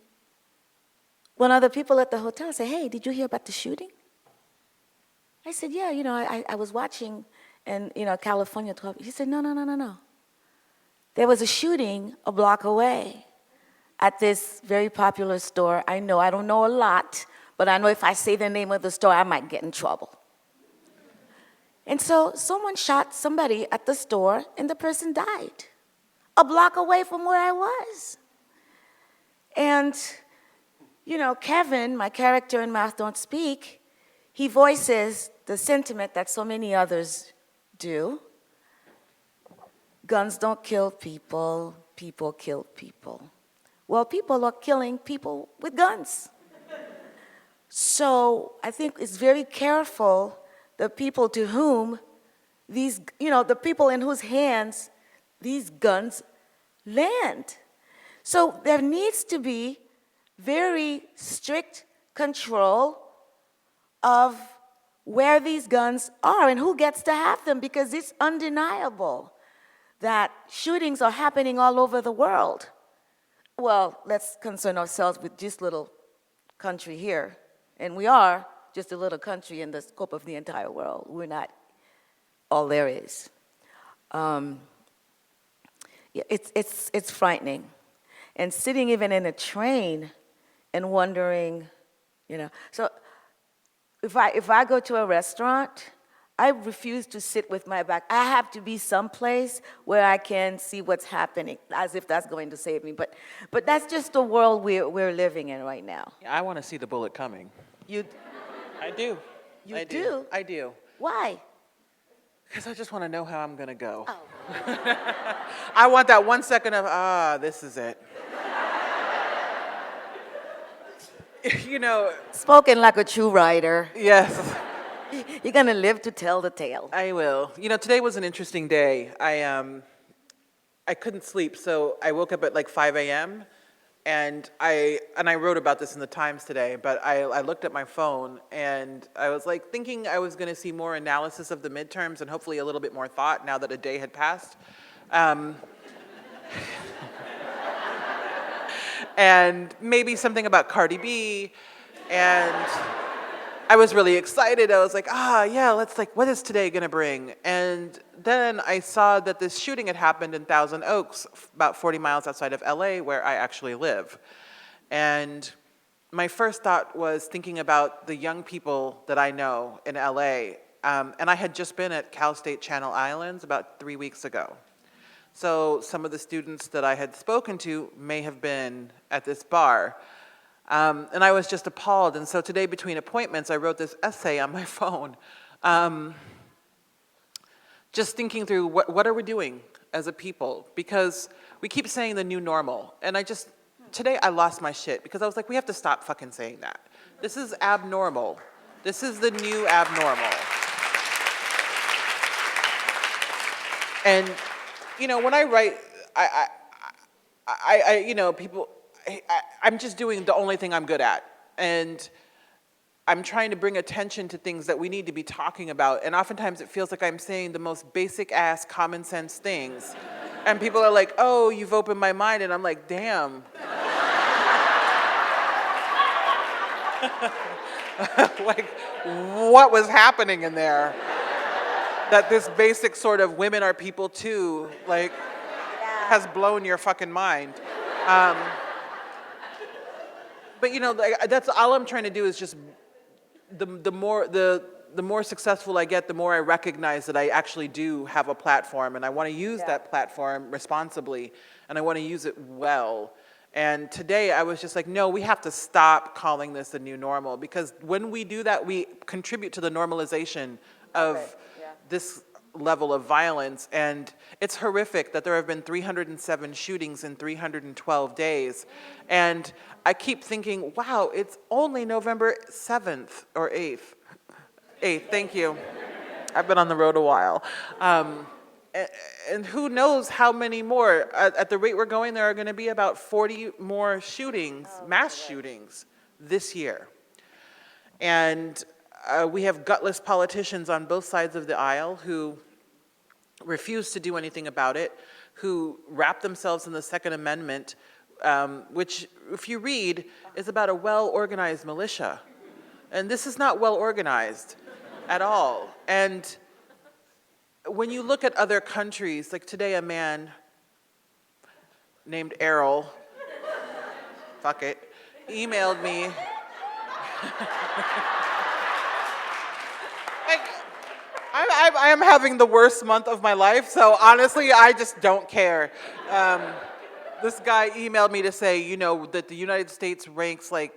one of the people at the hotel said, hey, did you hear about the shooting? I said, yeah, I was watching, and, California 12. He said, no. There was a shooting a block away at this very popular store. I don't know a lot, but I know if I say the name of the store, I might get in trouble. And so someone shot somebody at the store, and the person died a block away from where I was. And, Kevin, my character in Mouth Don't Speak, he voices the sentiment that so many others do. Guns don't kill people, people kill people. Well, people are killing people with guns. So I think it's very careful, the people to whom the people in whose hands these guns land. So there needs to be very strict control of where these guns are and who gets to have them, because it's undeniable that shootings are happening all over the world. Well, let's concern ourselves with this little country here. And we are just a little country in the scope of the entire world. We're not all there is. It's frightening. And sitting even in a train and wondering, So if I go to a restaurant, I refuse to sit with my back. I have to be someplace where I can see what's happening, as if that's going to save me. But that's just the world we're living in right now. I want to see the bullet coming. I do. You do? I do. Why? Because I just want to know how I'm going to go. Oh. I want that 1 second of, this is it. Spoken like a true writer. Yes. You're going to live to tell the tale. I will. Today was an interesting day. I couldn't sleep, so I woke up at like 5 a.m. and I wrote about this in the Times today, but I looked at my phone and I was like thinking I was going to see more analysis of the midterms and hopefully a little bit more thought now that a day had passed. And maybe something about Cardi B, and I was really excited. I was like, what is today gonna bring? And then I saw that this shooting had happened in Thousand Oaks, about 40 miles outside of LA, where I actually live. And my first thought was thinking about the young people that I know in LA. And I had just been at Cal State Channel Islands about 3 weeks ago. So some of the students that I had spoken to may have been at this bar. And I was just appalled. And so today, between appointments, I wrote this essay on my phone, just thinking through what are we doing as a people? Because we keep saying the new normal. And today I lost my shit because I was like, we have to stop fucking saying that. This is abnormal. This is the new abnormal. And, when I write, I'm just doing the only thing I'm good at. And I'm trying to bring attention to things that we need to be talking about. And oftentimes it feels like I'm saying the most basic ass common sense things. And people are like, oh, you've opened my mind. And I'm like, damn. Like, what was happening in there? That this basic sort of women are people too, like, has blown your fucking mind. But that's all I'm trying to do is just the more successful I get, the more I recognize that I actually do have a platform, and I want to use that platform responsibly, and I want to use it well. And today I was just like, no, we have to stop calling this the new normal, because when we do that, we contribute to the normalization of this level of violence. And it's horrific that there have been 307 shootings in 312 days. And I keep thinking, wow, it's only November 7th or 8th. 8th, thank you. I've been on the road a while. And who knows how many more. At the rate we're going, there are going to be about 40 more shootings, mass shootings, this year. And we have gutless politicians on both sides of the aisle who refuse to do anything about it, who wrap themselves in the Second Amendment, which, if you read, is about a well-organized militia. And this is not well-organized at all. And when you look at other countries, like today a man named Errol, fuck it, emailed me. I am having the worst month of my life, so honestly, I just don't care. This guy emailed me to say, that the United States ranks like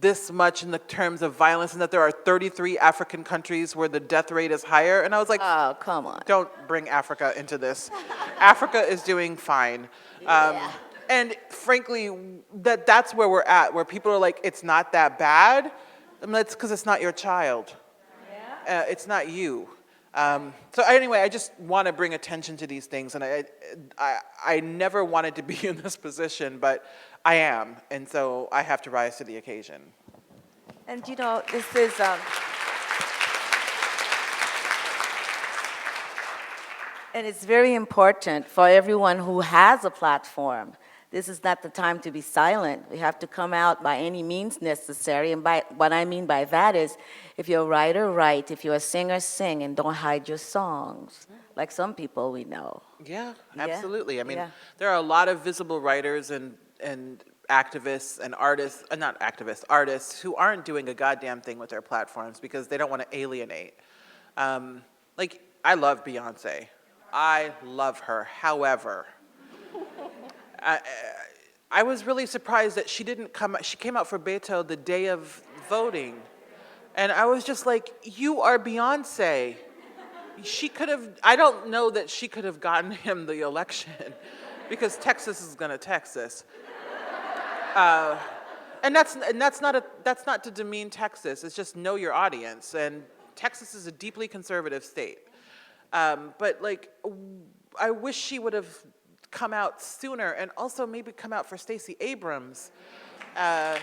this much in the terms of violence, and that there are 33 African countries where the death rate is higher. And I was like, oh, come on. Don't bring Africa into this. Africa is doing fine. And frankly, that's where we're at, where people are like, it's not that bad. And that's because it's not your child. It's not you. So anyway, I just want to bring attention to these things, and I never wanted to be in this position, but I am, and so I have to rise to the occasion. And this is, and it's very important for everyone who has a platform. This is not the time to be silent. We have to come out by any means necessary. And by what I mean by that is, if you're a writer, write. If you're a singer, sing, and don't hide your songs, like some people we know. Yeah, absolutely. I mean, Yeah. there are a lot of visible writers and activists and artists, not activists, artists who aren't doing a goddamn thing with their platforms because they don't want to alienate. Like, I love Beyonce. I love her. However, I was really surprised that she came out for Beto the day of voting. And I was just like, you are Beyonce. I don't know that she could have gotten him the election because Texas is gonna Texas. And that's not to demean Texas, it's just know your audience. And Texas is a deeply conservative state. But like, I wish she would have come out sooner, and also maybe come out for Stacey Abrams. And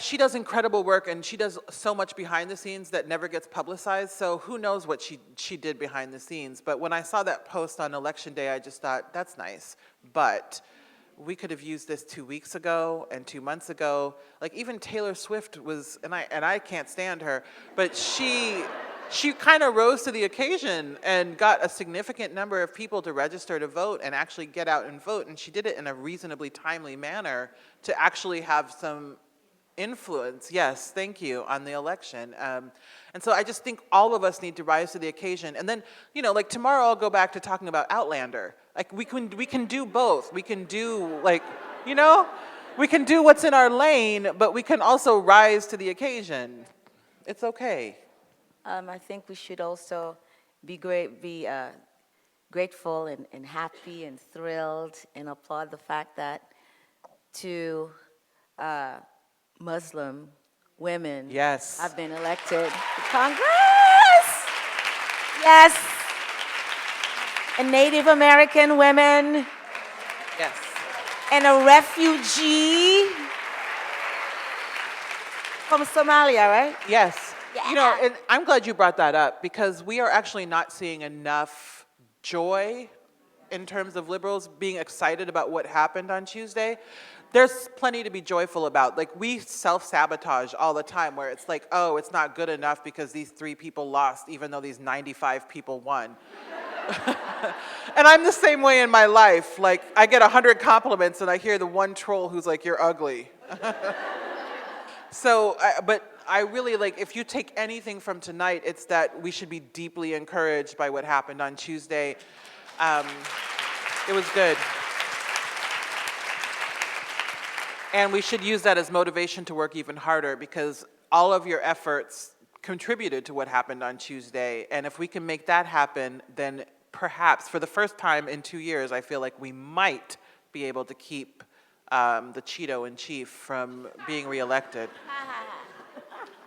she does incredible work, and she does so much behind the scenes that never gets publicized, so who knows what she did behind the scenes. But when I saw that post on Election Day, I just thought, that's nice. But we could have used this 2 weeks ago and 2 months ago. Like, even Taylor Swift was, and I can't stand her, but she kind of rose to the occasion and got a significant number of people to register to vote and actually get out and vote. And she did it in a reasonably timely manner to actually have some influence, yes, thank you, on the election. And so I just think all of us need to rise to the occasion. And then, like tomorrow I'll go back to talking about Outlander. Like we can do both. We can do we can do what's in our lane, but we can also rise to the occasion. It's okay. I think we should also be grateful and happy and thrilled and applaud the fact that two Muslim women Yes. have been elected to Congress. Yes. And Native American women Yes. and a refugee from Somalia, right? Yes. Yeah. And I'm glad you brought that up because we are actually not seeing enough joy in terms of liberals being excited about what happened on Tuesday. There's plenty to be joyful about. Like, we self-sabotage all the time where it's like, oh, it's not good enough because these 3 people lost even though these 95 people won. And I'm the same way in my life. Like, I get 100 compliments and I hear the one troll who's like, you're ugly. But I really, if you take anything from tonight, it's that we should be deeply encouraged by what happened on Tuesday. It was good. And we should use that as motivation to work even harder because all of your efforts contributed to what happened on Tuesday. And if we can make that happen, then perhaps for the first time in 2 years, I feel like we might be able to keep the Cheeto in chief from being reelected.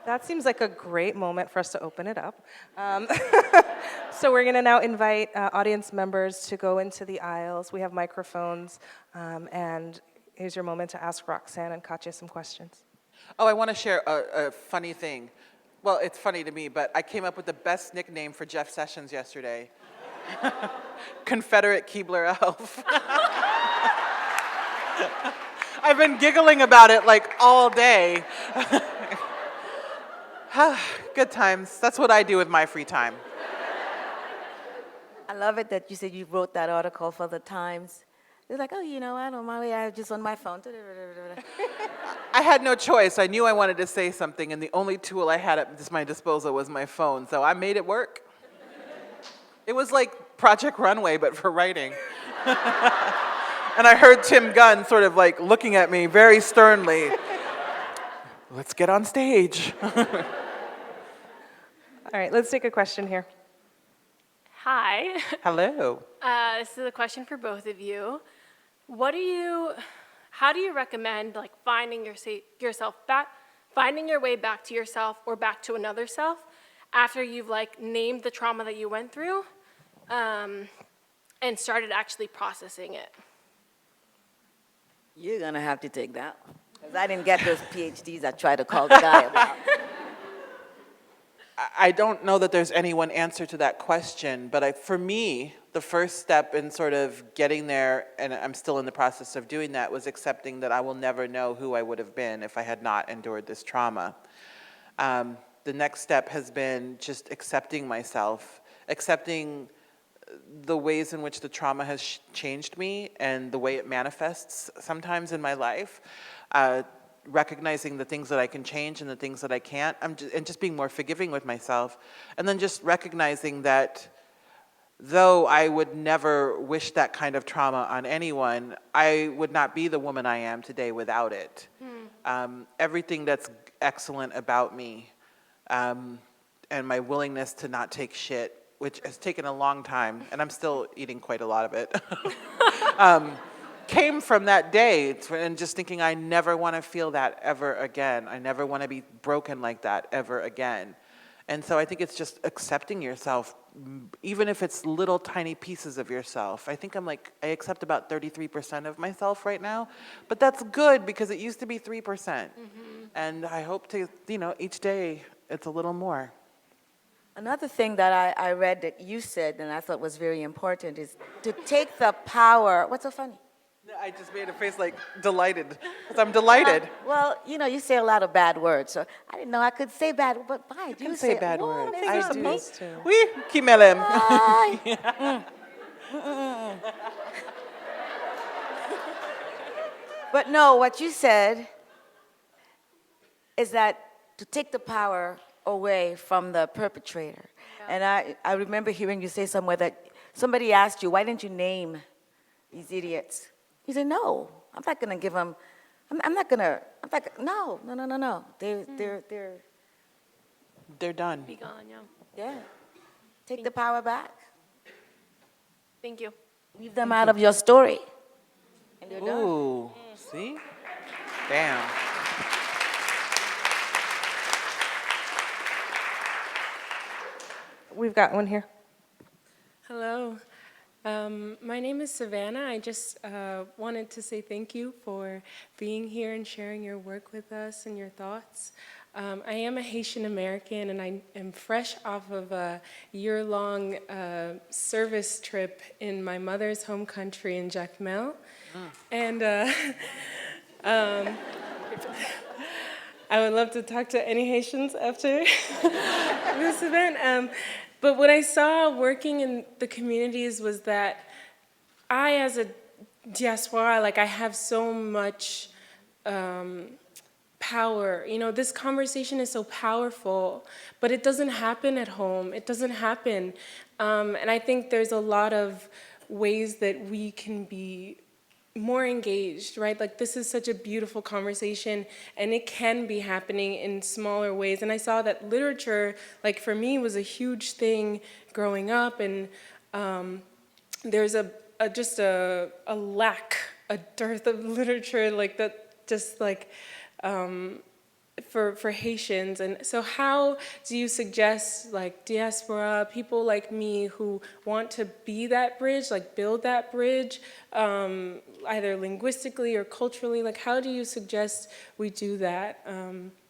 That seems like a great moment for us to open it up. So we're going to now invite audience members to go into the aisles. We have microphones, and here's your moment to ask Roxane and Katia some questions. Oh, I want to share a funny thing. Well, it's funny to me, but I came up with the best nickname for Jeff Sessions yesterday. Confederate Keebler Elf. I've been giggling about it all day. Good times. That's what I do with my free time. I love it that you said you wrote that article for the Times. It's like, oh, I don't mind. I just on my phone. I had no choice. I knew I wanted to say something, and the only tool I had at my disposal was my phone, so I made it work. It was like Project Runway, but for writing. And I heard Tim Gunn sort of looking at me very sternly. Let's get on stage. All right, let's take a question here. Hi. Hello. This is a question for both of you. How do you recommend finding your way back to yourself or back to another self after you've named the trauma that you went through and started actually processing it? You're going to have to take that one. Because I didn't get those PhDs I tried to call the guy about. I don't know that there's any one answer to that question, but for me, the first step in sort of getting there, and I'm still in the process of doing that, was accepting that I will never know who I would have been if I had not endured this trauma. The next step has been just accepting myself, accepting the ways in which the trauma has changed me and the way it manifests sometimes in my life. Recognizing the things that I can change and the things that I can't, and just being more forgiving with myself. And then just recognizing that though I would never wish that kind of trauma on anyone, I would not be the woman I am today without it. Everything that's excellent about me, and my willingness to not take shit, which has taken a long time, and I'm still eating quite a lot of it, came from that day and just thinking I never want to feel that ever again. I never want to be broken like that ever again. And so I think it's just accepting yourself, even if it's little tiny pieces of yourself. I think I accept about 33% of myself right now, but that's good because it used to be 3%. Mm-hmm. And I hope to, each day it's a little more. Another thing that I read that you said and I thought was very important is to take the power. What's so funny? I just made a face delighted, because I'm delighted. Well, you say a lot of bad words, so I didn't know I could say bad, but why do you say bad words. I do. Too. Oui, Kimelem. But no, what you said is that to take the power away from the perpetrator. And I remember hearing you say somewhere that somebody asked you, why didn't you name these idiots? You said, no, I'm not going to give them, no. They're done. Be gone, yeah. Yeah. Take the power back. Thank you. Leave them out of your story. And they're done. Ooh, see? Damn. We've got one here. Hello. My name is Savannah. I just wanted to say thank you for being here and sharing your work with us and your thoughts. I am a Haitian American, and I am fresh off of a year-long service trip in my mother's home country in Jacmel. And I would love to talk to any Haitians after this event. But what I saw working in the communities was that I, as a diaspora, like I have so much power. You know, this conversation is so powerful, but it doesn't happen at home. It doesn't happen. And I think there's a lot of ways that we can be more engaged, right? Like this is such a beautiful conversation, and it can be happening in smaller ways. And I saw that literature, like for me, was a huge thing growing up, and there's just a lack, a dearth of literature like that, just like for Haitians. And so how do you suggest like diaspora, people like me who want to be that bridge, like build that bridge, either linguistically or culturally, like how do you suggest we do that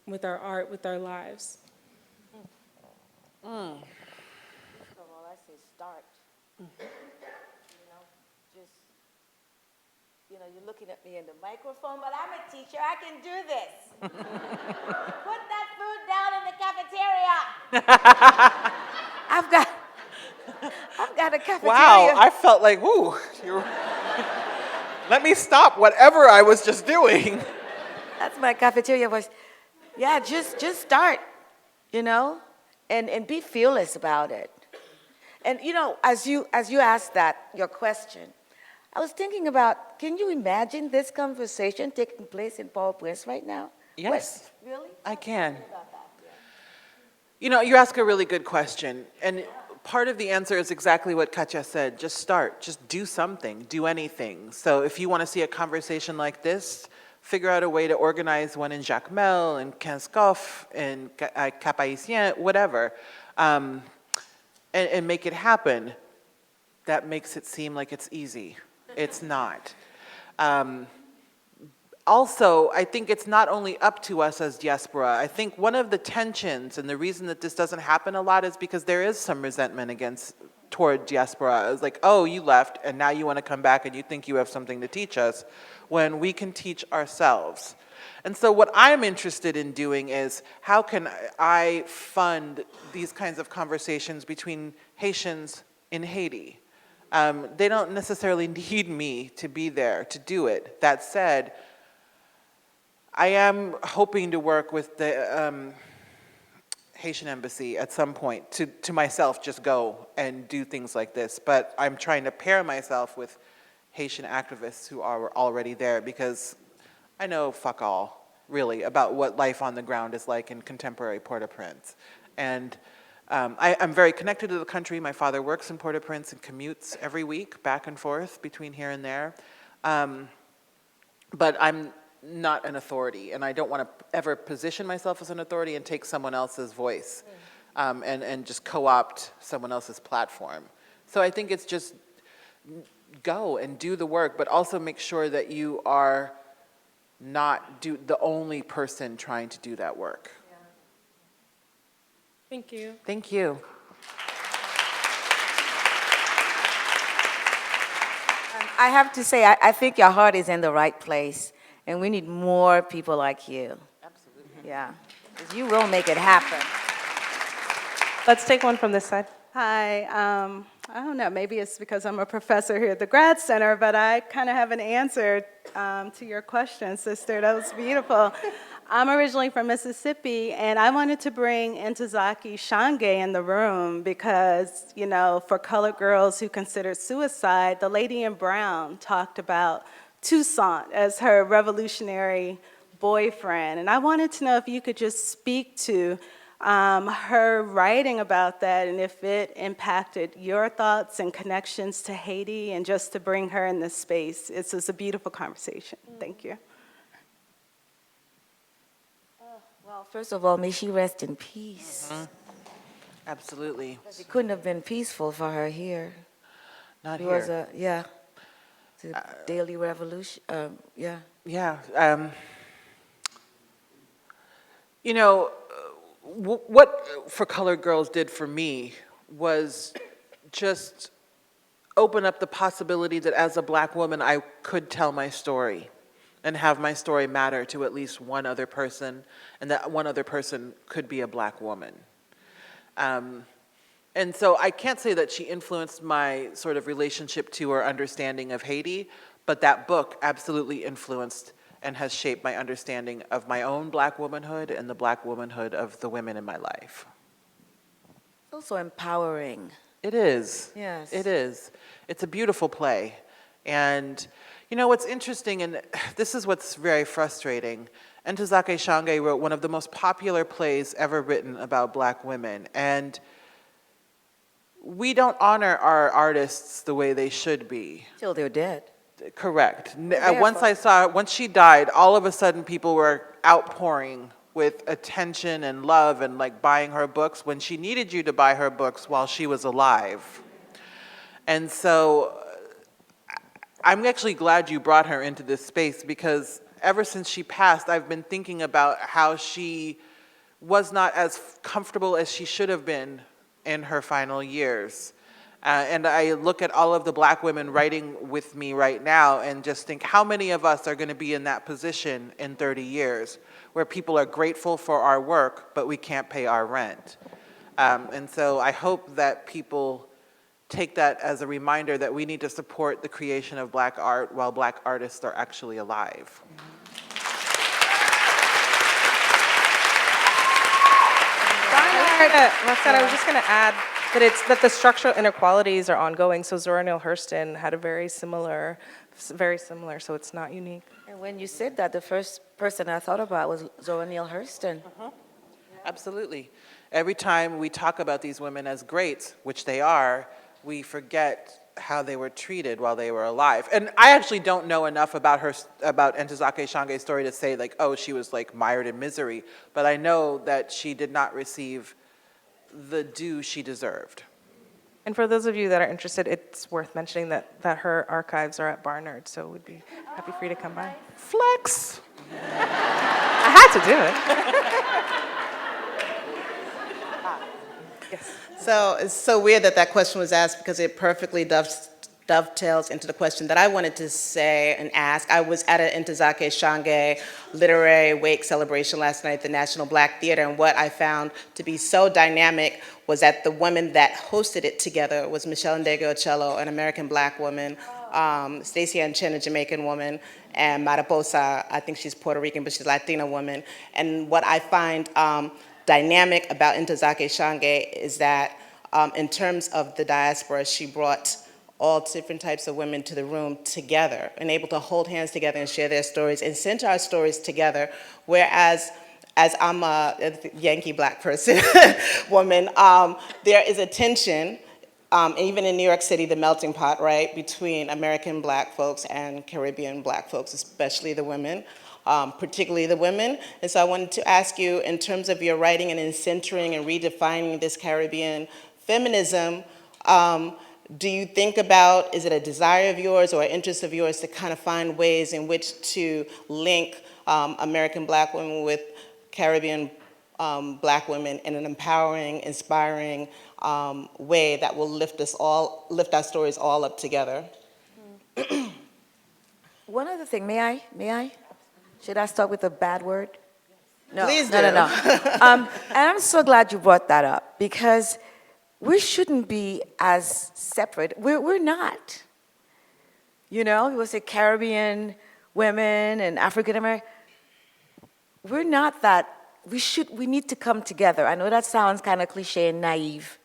with our art, with our lives? First of all, I say start. You're looking at me in the microphone, but I'm a teacher. I can do this. Put that food down in the cafeteria. I've got a cafeteria. Wow, I felt like, woo. Let me stop whatever I was just doing. That's my cafeteria voice. Yeah, just start, and be fearless about it. And as you asked your question, I was thinking about, can you imagine this conversation taking place in Port-au-Prince right now? Yes. What? Really? I can. About that, yeah. You ask a really good question. And part of the answer is exactly what Katia said. Just start. Just do something. Do anything. So if you want to see a conversation like this, figure out a way to organize one in Jacmel, in Kinskoff, in Cap-Haïtien, whatever, and make it happen. That makes it seem like it's easy. It's not. Also, I think it's not only up to us as diaspora. I think one of the tensions and the reason that this doesn't happen a lot is because there is some resentment toward diaspora. It's like, oh, you left and now you want to come back and you think you have something to teach us, when we can teach ourselves. And so what I'm interested in doing is, how can I fund these kinds of conversations between Haitians in Haiti? They don't necessarily need me to be there to do it. That said, I am hoping to work with the Haitian embassy at some point to myself just go and do things like this. But I'm trying to pair myself with Haitian activists who are already there, because I know fuck all, really, about what life on the ground is like in contemporary Port-au-Prince. And I'm very connected to the country. My father works in Port-au-Prince and commutes every week back and forth between here and there. But I'm not an authority, and I don't want to ever position myself as an authority and take someone else's voice and just co-opt someone else's platform. So I think it's just go and do the work, but also make sure that you are not the only person trying to do that work. Thank you. Thank you. I have to say, I think your heart is in the right place, and we need more people like you. Absolutely. Yeah, 'cause you will make it happen. Let's take one from this side. Hi, I don't know, maybe it's because I'm a professor here at the Grad Center, but I kind of have an answer to your question, sister. That was beautiful. I'm originally from Mississippi, and I wanted to bring Ntozake Gay in the room because, you know, for colored girls who considered suicide, the lady in brown talked about Toussaint as her revolutionary boyfriend. And I wanted to know if you could just speak to her writing about that and if it impacted your thoughts and connections to Haiti, and just to bring her in this space. It's a beautiful conversation. Thank you. Well, first of all, may she rest in peace. Absolutely. It couldn't have been peaceful for her here. Not It was here. it's a daily revolution, yeah. Yeah. You know, what For Colored Girls did for me was just open up the possibility that as a Black woman, I could tell my story and have my story matter to at least one other person, and that one other person could be a Black woman. And so I can't say that she influenced my sort of relationship to or understanding of Haiti, but that book absolutely influenced and has shaped my understanding of my own Black womanhood and the Black womanhood of the women in my life. It's also empowering. It is. Yes. It is. It's a beautiful play. And you know what's interesting, and this is what's very frustrating, Ntozake Gay wrote one of the most popular plays ever written about Black women. And we don't honor our artists the way they should be. Till they're dead. Correct. Once she died, all of a sudden people were outpouring with attention and love and like buying her books when she needed you to buy her books while she was alive. And so I'm actually glad you brought her into this space, because ever since she passed, I've been thinking about how she was not as comfortable as she should have been in her final years. And I look at all of the Black women writing with me right now and just think, how many of us are going to be in that position in 30 years where people are grateful for our work, but we can't pay our rent? And so I hope that people take that as a reminder that we need to support the creation of Black art while Black artists are actually alive. Roxane, I was just going to add that the structural inequalities are ongoing. So Zora Neale Hurston had a very similar, so it's not unique. And when you said that, the first person I thought about was Zora Neale Hurston. Absolutely. Every time we talk about these women as greats, which they are, we forget how they were treated while they were alive. And I actually don't know enough about Ntozake Gay's story to say like, oh, she was like mired in misery. But I know that she did not receive the due she deserved. And for those of you that are interested, it's worth mentioning that her archives are at Barnard, so we'd be happy for you to come by. Flex. I had to do it. Yes. So it's so weird that question was asked, because it perfectly dovetails into the question that I wanted to say and ask. I was at an Ntozake Gay literary wake celebration last night at the National Black Theater, and what I found to be so dynamic was that the women that hosted it together was Michelle Ndegeocello, an American Black woman, Stacey Ann Chin, a Jamaican woman, and Mariposa, I think she's Puerto Rican, but she's a Latina woman. And what I find dynamic about Ntozake Gay is that in terms of the diaspora, she brought all different types of women to the room together and able to hold hands together and share their stories and center our stories together. Whereas, as I'm a Yankee Black person, woman, there is a tension, even in New York City, the melting pot, right, between American Black folks and Caribbean Black folks, especially the women. Particularly the women. And so I wanted to ask you, in terms of your writing and in centering and redefining this Caribbean feminism, do you think about, is it a desire of yours or an interest of yours to kind of find ways in which to link American Black women with Caribbean Black women in an empowering, inspiring way that will lift our stories all up together? One other thing, may I? Should I start with a bad word? No, Please do. No. And I'm so glad you brought that up, because we shouldn't be as separate. We're not. You know, we will say Caribbean women and African American. we're not that, we need to come together. I know that sounds kind of cliche and naive,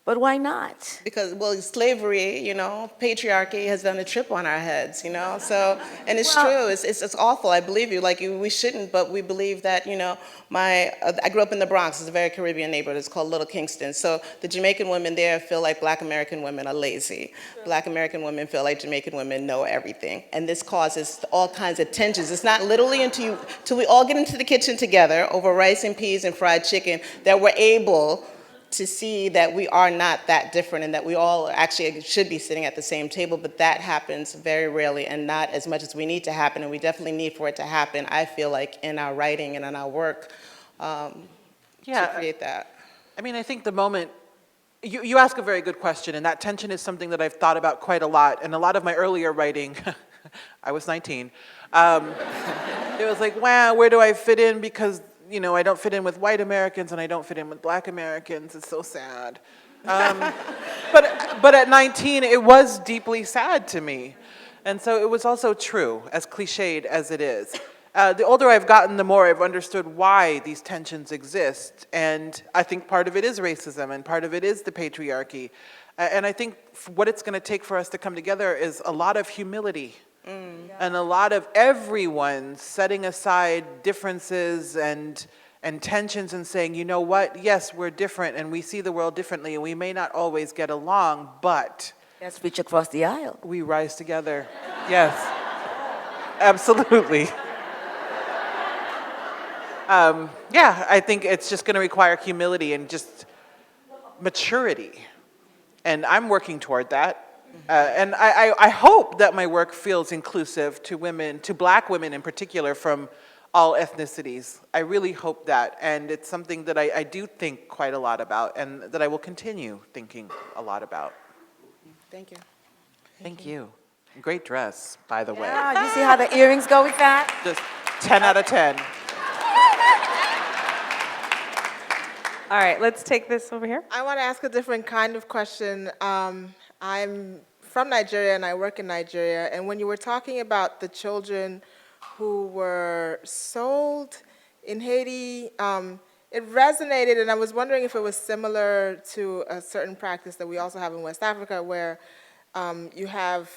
but why not? Because, well, slavery, patriarchy has done a trip on our heads, so, and it's true, it's awful, I believe you, we shouldn't, but we believe that, I grew up in the Bronx, it's a very Caribbean neighborhood, it's called Little Kingston, so the Jamaican women there feel like Black American women are lazy. Black American women feel like Jamaican women know everything, and this causes all kinds of tensions. It's not literally until we all get into the kitchen together over rice and peas and fried chicken that we're able to see that we are not that different and that we all actually should be sitting at the same table, but that happens very rarely and not as much as we need to happen, and we definitely need for it to happen, I feel like, in our writing and in our work to create that. I mean, I think the moment, you ask a very good question, and that tension is something that I've thought about quite a lot, and a lot of my earlier writing, I was 19, it was like, wow, where do I fit in, because I don't fit in with white Americans and I don't fit in with Black Americans. It's so sad. But at 19, it was deeply sad to me. And so it was also true, as cliched as it is. The older I've gotten, the more I've understood why these tensions exist. And I think part of it is racism and part of it is the patriarchy. And I think what it's going to take for us to come together is a lot of humility. And a lot of everyone setting aside differences and tensions and saying, you know what, yes, we're different and we see the world differently and we may not always get along, but Let's reach across the aisle. we rise together. Yes, absolutely. I think it's just going to require humility and just maturity. And I'm working toward that. And I hope that my work feels inclusive to women, to Black women in particular, from all ethnicities. I really hope that. And it's something that I do think quite a lot about and that I will continue thinking a lot about. Thank you. Thank you. Great dress, by the way. Yeah, you see how the earrings go with that? Just 10 out of 10. All right, let's take this over here. I want to ask a different kind of question. I'm from Nigeria and I work in Nigeria, and when you were talking about the children who were sold in Haiti, it resonated, and I was wondering if it was similar to a certain practice that we also have in West Africa, where you have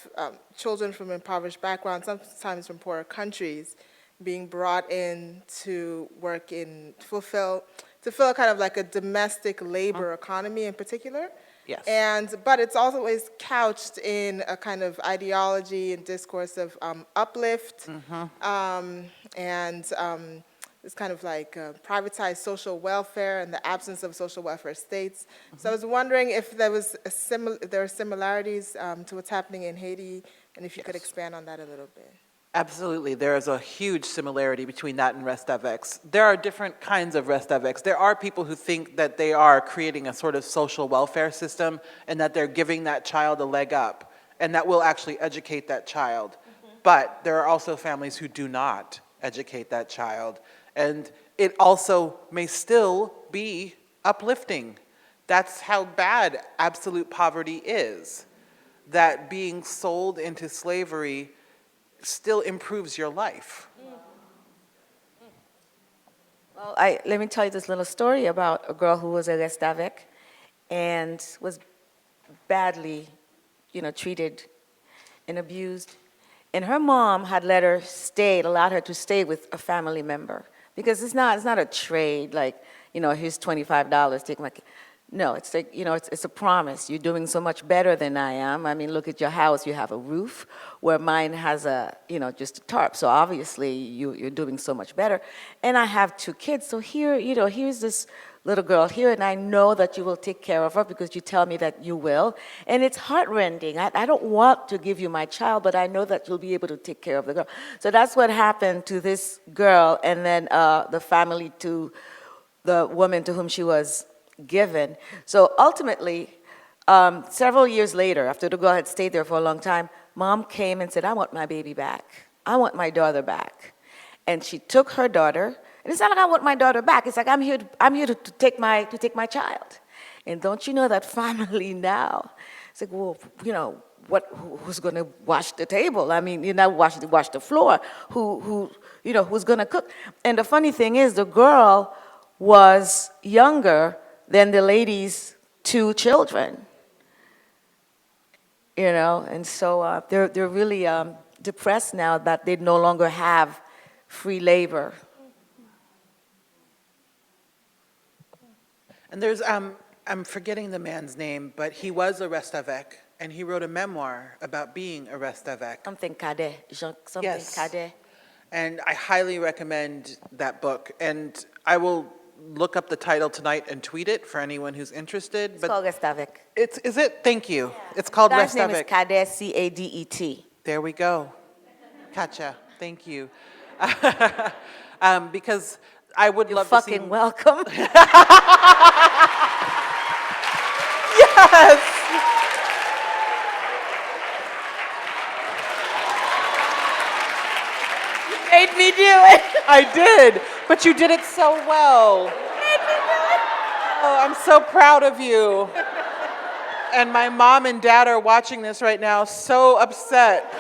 children from impoverished backgrounds, sometimes from poorer countries, being brought in to work in, to fill kind of like a domestic labor economy in particular. Yes. But it's always couched in a kind of ideology and discourse of uplift, and this kind of like privatized social welfare and the absence of social welfare states. So I was wondering if there was there are similarities to what's happening in Haiti, and if you could expand on that a little bit. Absolutely. There is a huge similarity between that and Rest-Avex. There are different kinds of Rest-Avex. There are people who think that they are creating a sort of social welfare system and that they're giving that child a leg up and that will actually educate that child. But there are also families who do not educate that child. And it also may still be uplifting. That's how bad absolute poverty is. That being sold into slavery still improves your life. Well, let me tell you this little story about a girl who was a Rest-Avex and was badly, treated and abused. And her mom had let her stay, allowed her to stay with a family member. Because it's not a trade, like, here's $25, take my kid. No, it's like, it's a promise. You're doing so much better than I am. I mean, look at your house. You have a roof where mine has just a tarp. So obviously you're doing so much better. And I have 2 kids. So here, here's this little girl here, and I know that you will take care of her because you tell me that you will. And it's heartrending. I don't want to give you my child, but I know that you'll be able to take care of the girl. So that's what happened to this girl, and then the family to the woman to whom she was given. So ultimately, several years later, after the girl had stayed there for a long time, mom came and said, I want my baby back. I want my daughter back. And she took her daughter, and it's not like I want my daughter back. It's like I'm here to take my child. And don't you know that family now? It's like, well, who's going to wash the table? I mean, you know, wash the floor. Who's going to cook? And the funny thing is, the girl was younger than the lady's 2 children. You know, and so they're really depressed now that they no longer have free labor. And there's, I'm forgetting the man's name, but he was a restavek, and he wrote a memoir about being a restavek. Something Cadet, something Yes. Cadet. And I highly recommend that book. And I will look up the title tonight and tweet it for anyone who's interested. It's called Restavek. Is it? Thank you. It's called Guy's name is Restavek. Cadet, C-A-D-E-T. There we go. Katia, thank you. Because I would You're love to see... fucking welcome. Yes! Made me do it. I did, but you did it so well. Oh, I'm so proud of you. And my mom and dad are watching this right now, so upset.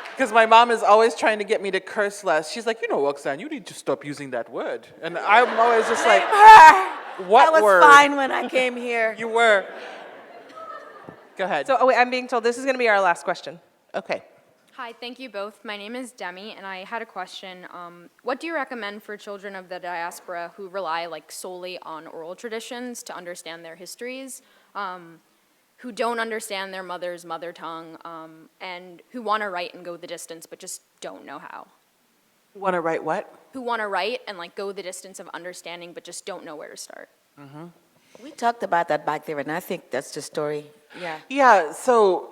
Because my mom is always trying to get me to curse less. She's like, you know, Roxane, you need to stop using that word. And I'm always just like, what I was word? fine when I came here. You were. Go ahead. So, oh wait, I'm being told this is going to be our last question. Okay. Hi, thank you both. My name is Demi, and I had a question. What do you recommend for children of the diaspora who rely solely on oral traditions to understand their histories, who don't understand their mother's mother tongue, and who want to write and go the distance but just don't know how? Want to write what? Who want to write and go the distance of understanding but just don't know where to start? Mm-hmm. We talked about that back there, and I think that's the story. Yeah. Yeah, so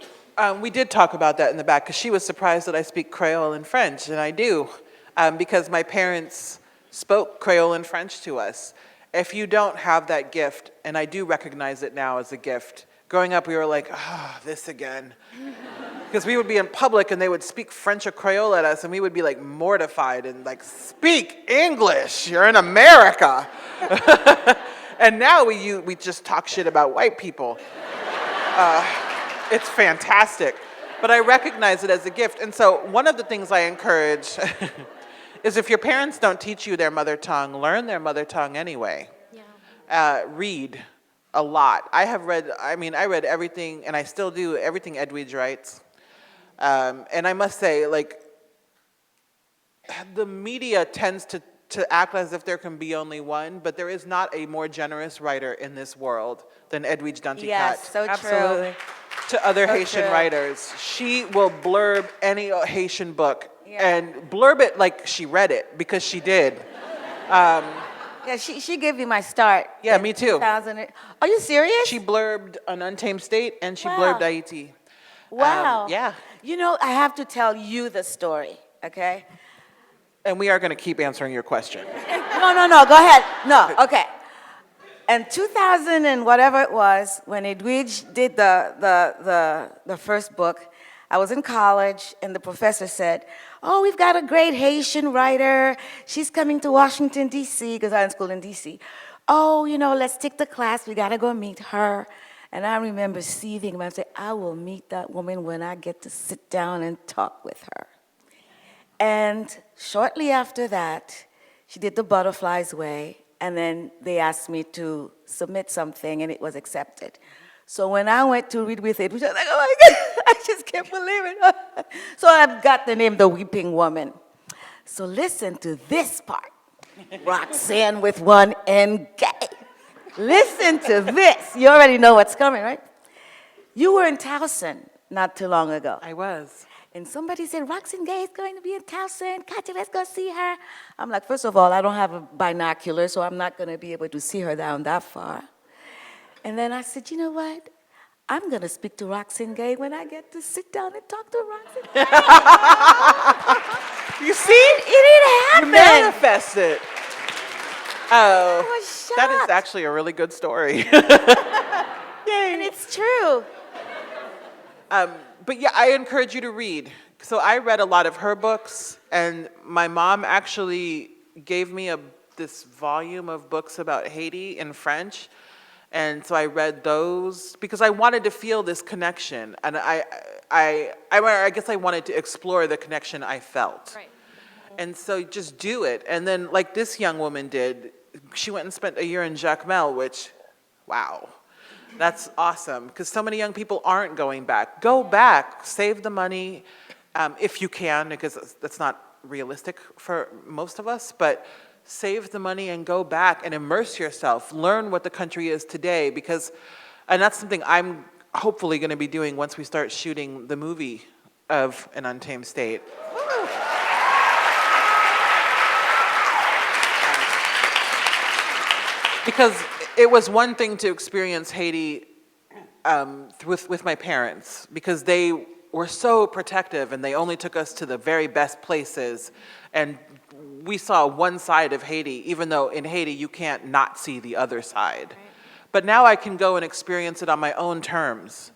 we did talk about that in the back, because she was surprised that I speak Creole and French, and I do, because my parents spoke Creole and French to us. If you don't have that gift, and I do recognize it now as a gift, growing up we were like, this again. Because we would be in public and they would speak French or Creole at us, and we would be mortified and speak English, you're in America. And now we just talk shit about white people. It's fantastic. But I recognize it as a gift. And so one of the things I encourage is, if your parents don't teach you their mother tongue, learn their mother tongue anyway. Yeah. Read a lot. I read everything, and I still do everything Edwidge writes. And I must say, the media tends to act as if there can be only one, but there is not a more generous writer in this world than Edwidge Danticat. Yes, so Absolutely. true. To other So Haitian true. writers. She will blurb any Haitian book, Yeah. and blurb it like she read it, because she did. Yeah, she gave me my start. Yeah, in me too. 2000. Are you serious? She blurbed An Untamed State, and she Wow. blurbed Haiti. Wow. Yeah. You know, I have to tell you the story, okay? And we are going to keep answering your question. No, go ahead. No, okay. In 2000 and whatever it was, when Edwidge did the first book, I was in college, and the professor said, oh, we've got a great Haitian writer. She's coming to Washington, D.C., because I was in school in D.C. Oh, let's take the class. We got to go meet her. And I remember seething, and I said, I will meet that woman when I get to sit down and talk with her. And shortly after that, she did The Butterfly's Way, and then they asked me to submit something, and it was accepted. So when I went to read with it, I was like, oh my God, I just can't believe it. So I've got the name The Weeping Woman. So listen to this part. Roxane with one N Gay. Listen to this. You already know what's coming, right? You were in Towson not too long ago. I was. And somebody said, Roxane Gay is going to be in Towson. Katia, let's go see her. I'm like, first of all, I don't have a binocular, so I'm not going to be able to see her down that far. And then I said, you know what? I'm going to speak to Roxane Gay when I get to sit down and talk to Roxane Gay. You see? It didn't happen. You manifest it. Oh, I was that is shocked. actually a really good story. Yay. And it's true. But yeah, I encourage you to read. So I read a lot of her books, and my mom actually gave me this volume of books about Haiti in French. And so I read those because I wanted to feel this connection. And I guess I wanted to explore the connection I felt. Right. And so just do it. And then like this young woman did, she went and spent a year in Jacmel, which, wow, that's awesome. Because so many young people aren't going back. Go back, save the money if you can, because that's not realistic for most of us, but save the money and go back and immerse yourself. Learn what the country is today, because, and that's something I'm hopefully going to be doing once we start shooting the movie of An Untamed State. Because it was one thing to experience Haiti with my parents, because they were so protective and they only took us to the very best places, and we saw one side of Haiti, even though in Haiti you can't not see the other side. Right. But now I can go and experience it on my own terms,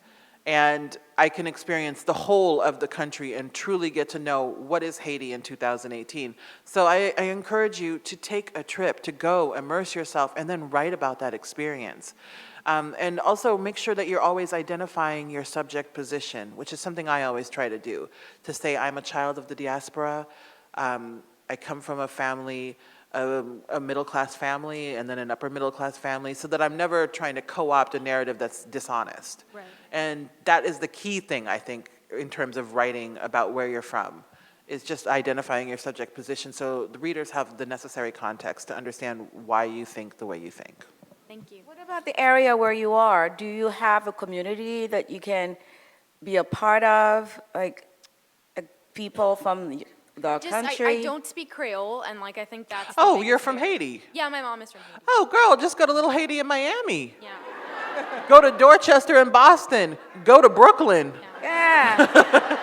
and I can experience the whole of the country and truly get to know what is Haiti in 2018. So I encourage you to take a trip, to go immerse yourself, and then write about that experience. And also make sure that you're always identifying your subject position, which is something I always try to do, to say I'm a child of the diaspora, I come from a family, a middle-class family, and then an upper-middle-class family, so that I'm never trying to co-opt a narrative that's dishonest. Right. And that is the key thing, I think, in terms of writing about where you're from, is just identifying your subject position so the readers have the necessary context to understand why you think the way you think. Thank you. What about the area where you are? Do you have a community that you can be a part of, like people from the country? I don't speak Creole, and like I think that's. Oh, you're from Haiti? Yeah, my mom is from Haiti. Oh, girl, just go to Little Haiti in Miami. Yeah. Go to Dorchester in Boston. Go to Brooklyn. Yeah.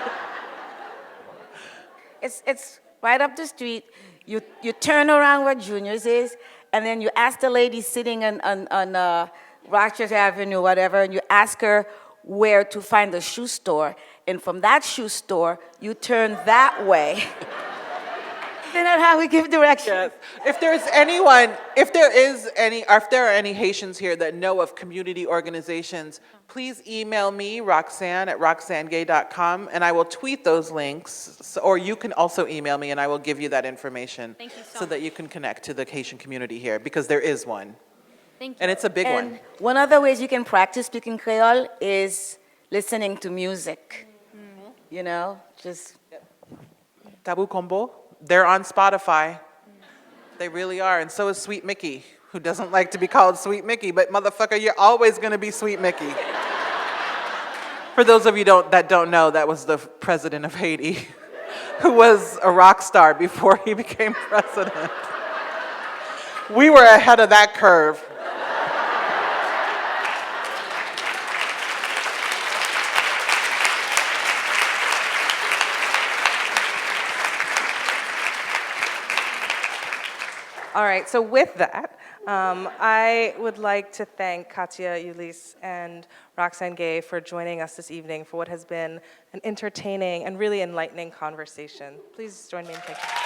It's right up the street. You turn around where Junior's is, and then you ask the lady sitting on Rochester Avenue, whatever, and you ask her where to find the shoe store. And from that shoe store, you turn that way. Isn't that how we give directions? Yes. If there are any Haitians here that know of community organizations, please email me, Roxane, at roxanegay.com, and I will tweet those links. Or you can also email me, and I will give you that information. Thank you so so much. that you can connect to the Haitian community here, because there is one. Thank you. And it's a big And one. one of the ways you can practice speaking Creole is listening to music. Mm-hmm. You know, just... Tabu Combo, they're on Spotify. They really are, and so is Sweet Mickey, who doesn't like to be called Sweet Mickey, but motherfucker, you're always gonna be Sweet Mickey. For those of you that don't know, that was the president of Haiti, who was a rock star before he became president. We were ahead of that curve. All right, so with that, I would like to thank Katia, Ulysse, and Roxane Gay for joining us this evening for what has been an entertaining and really enlightening conversation. Please join me in thanking.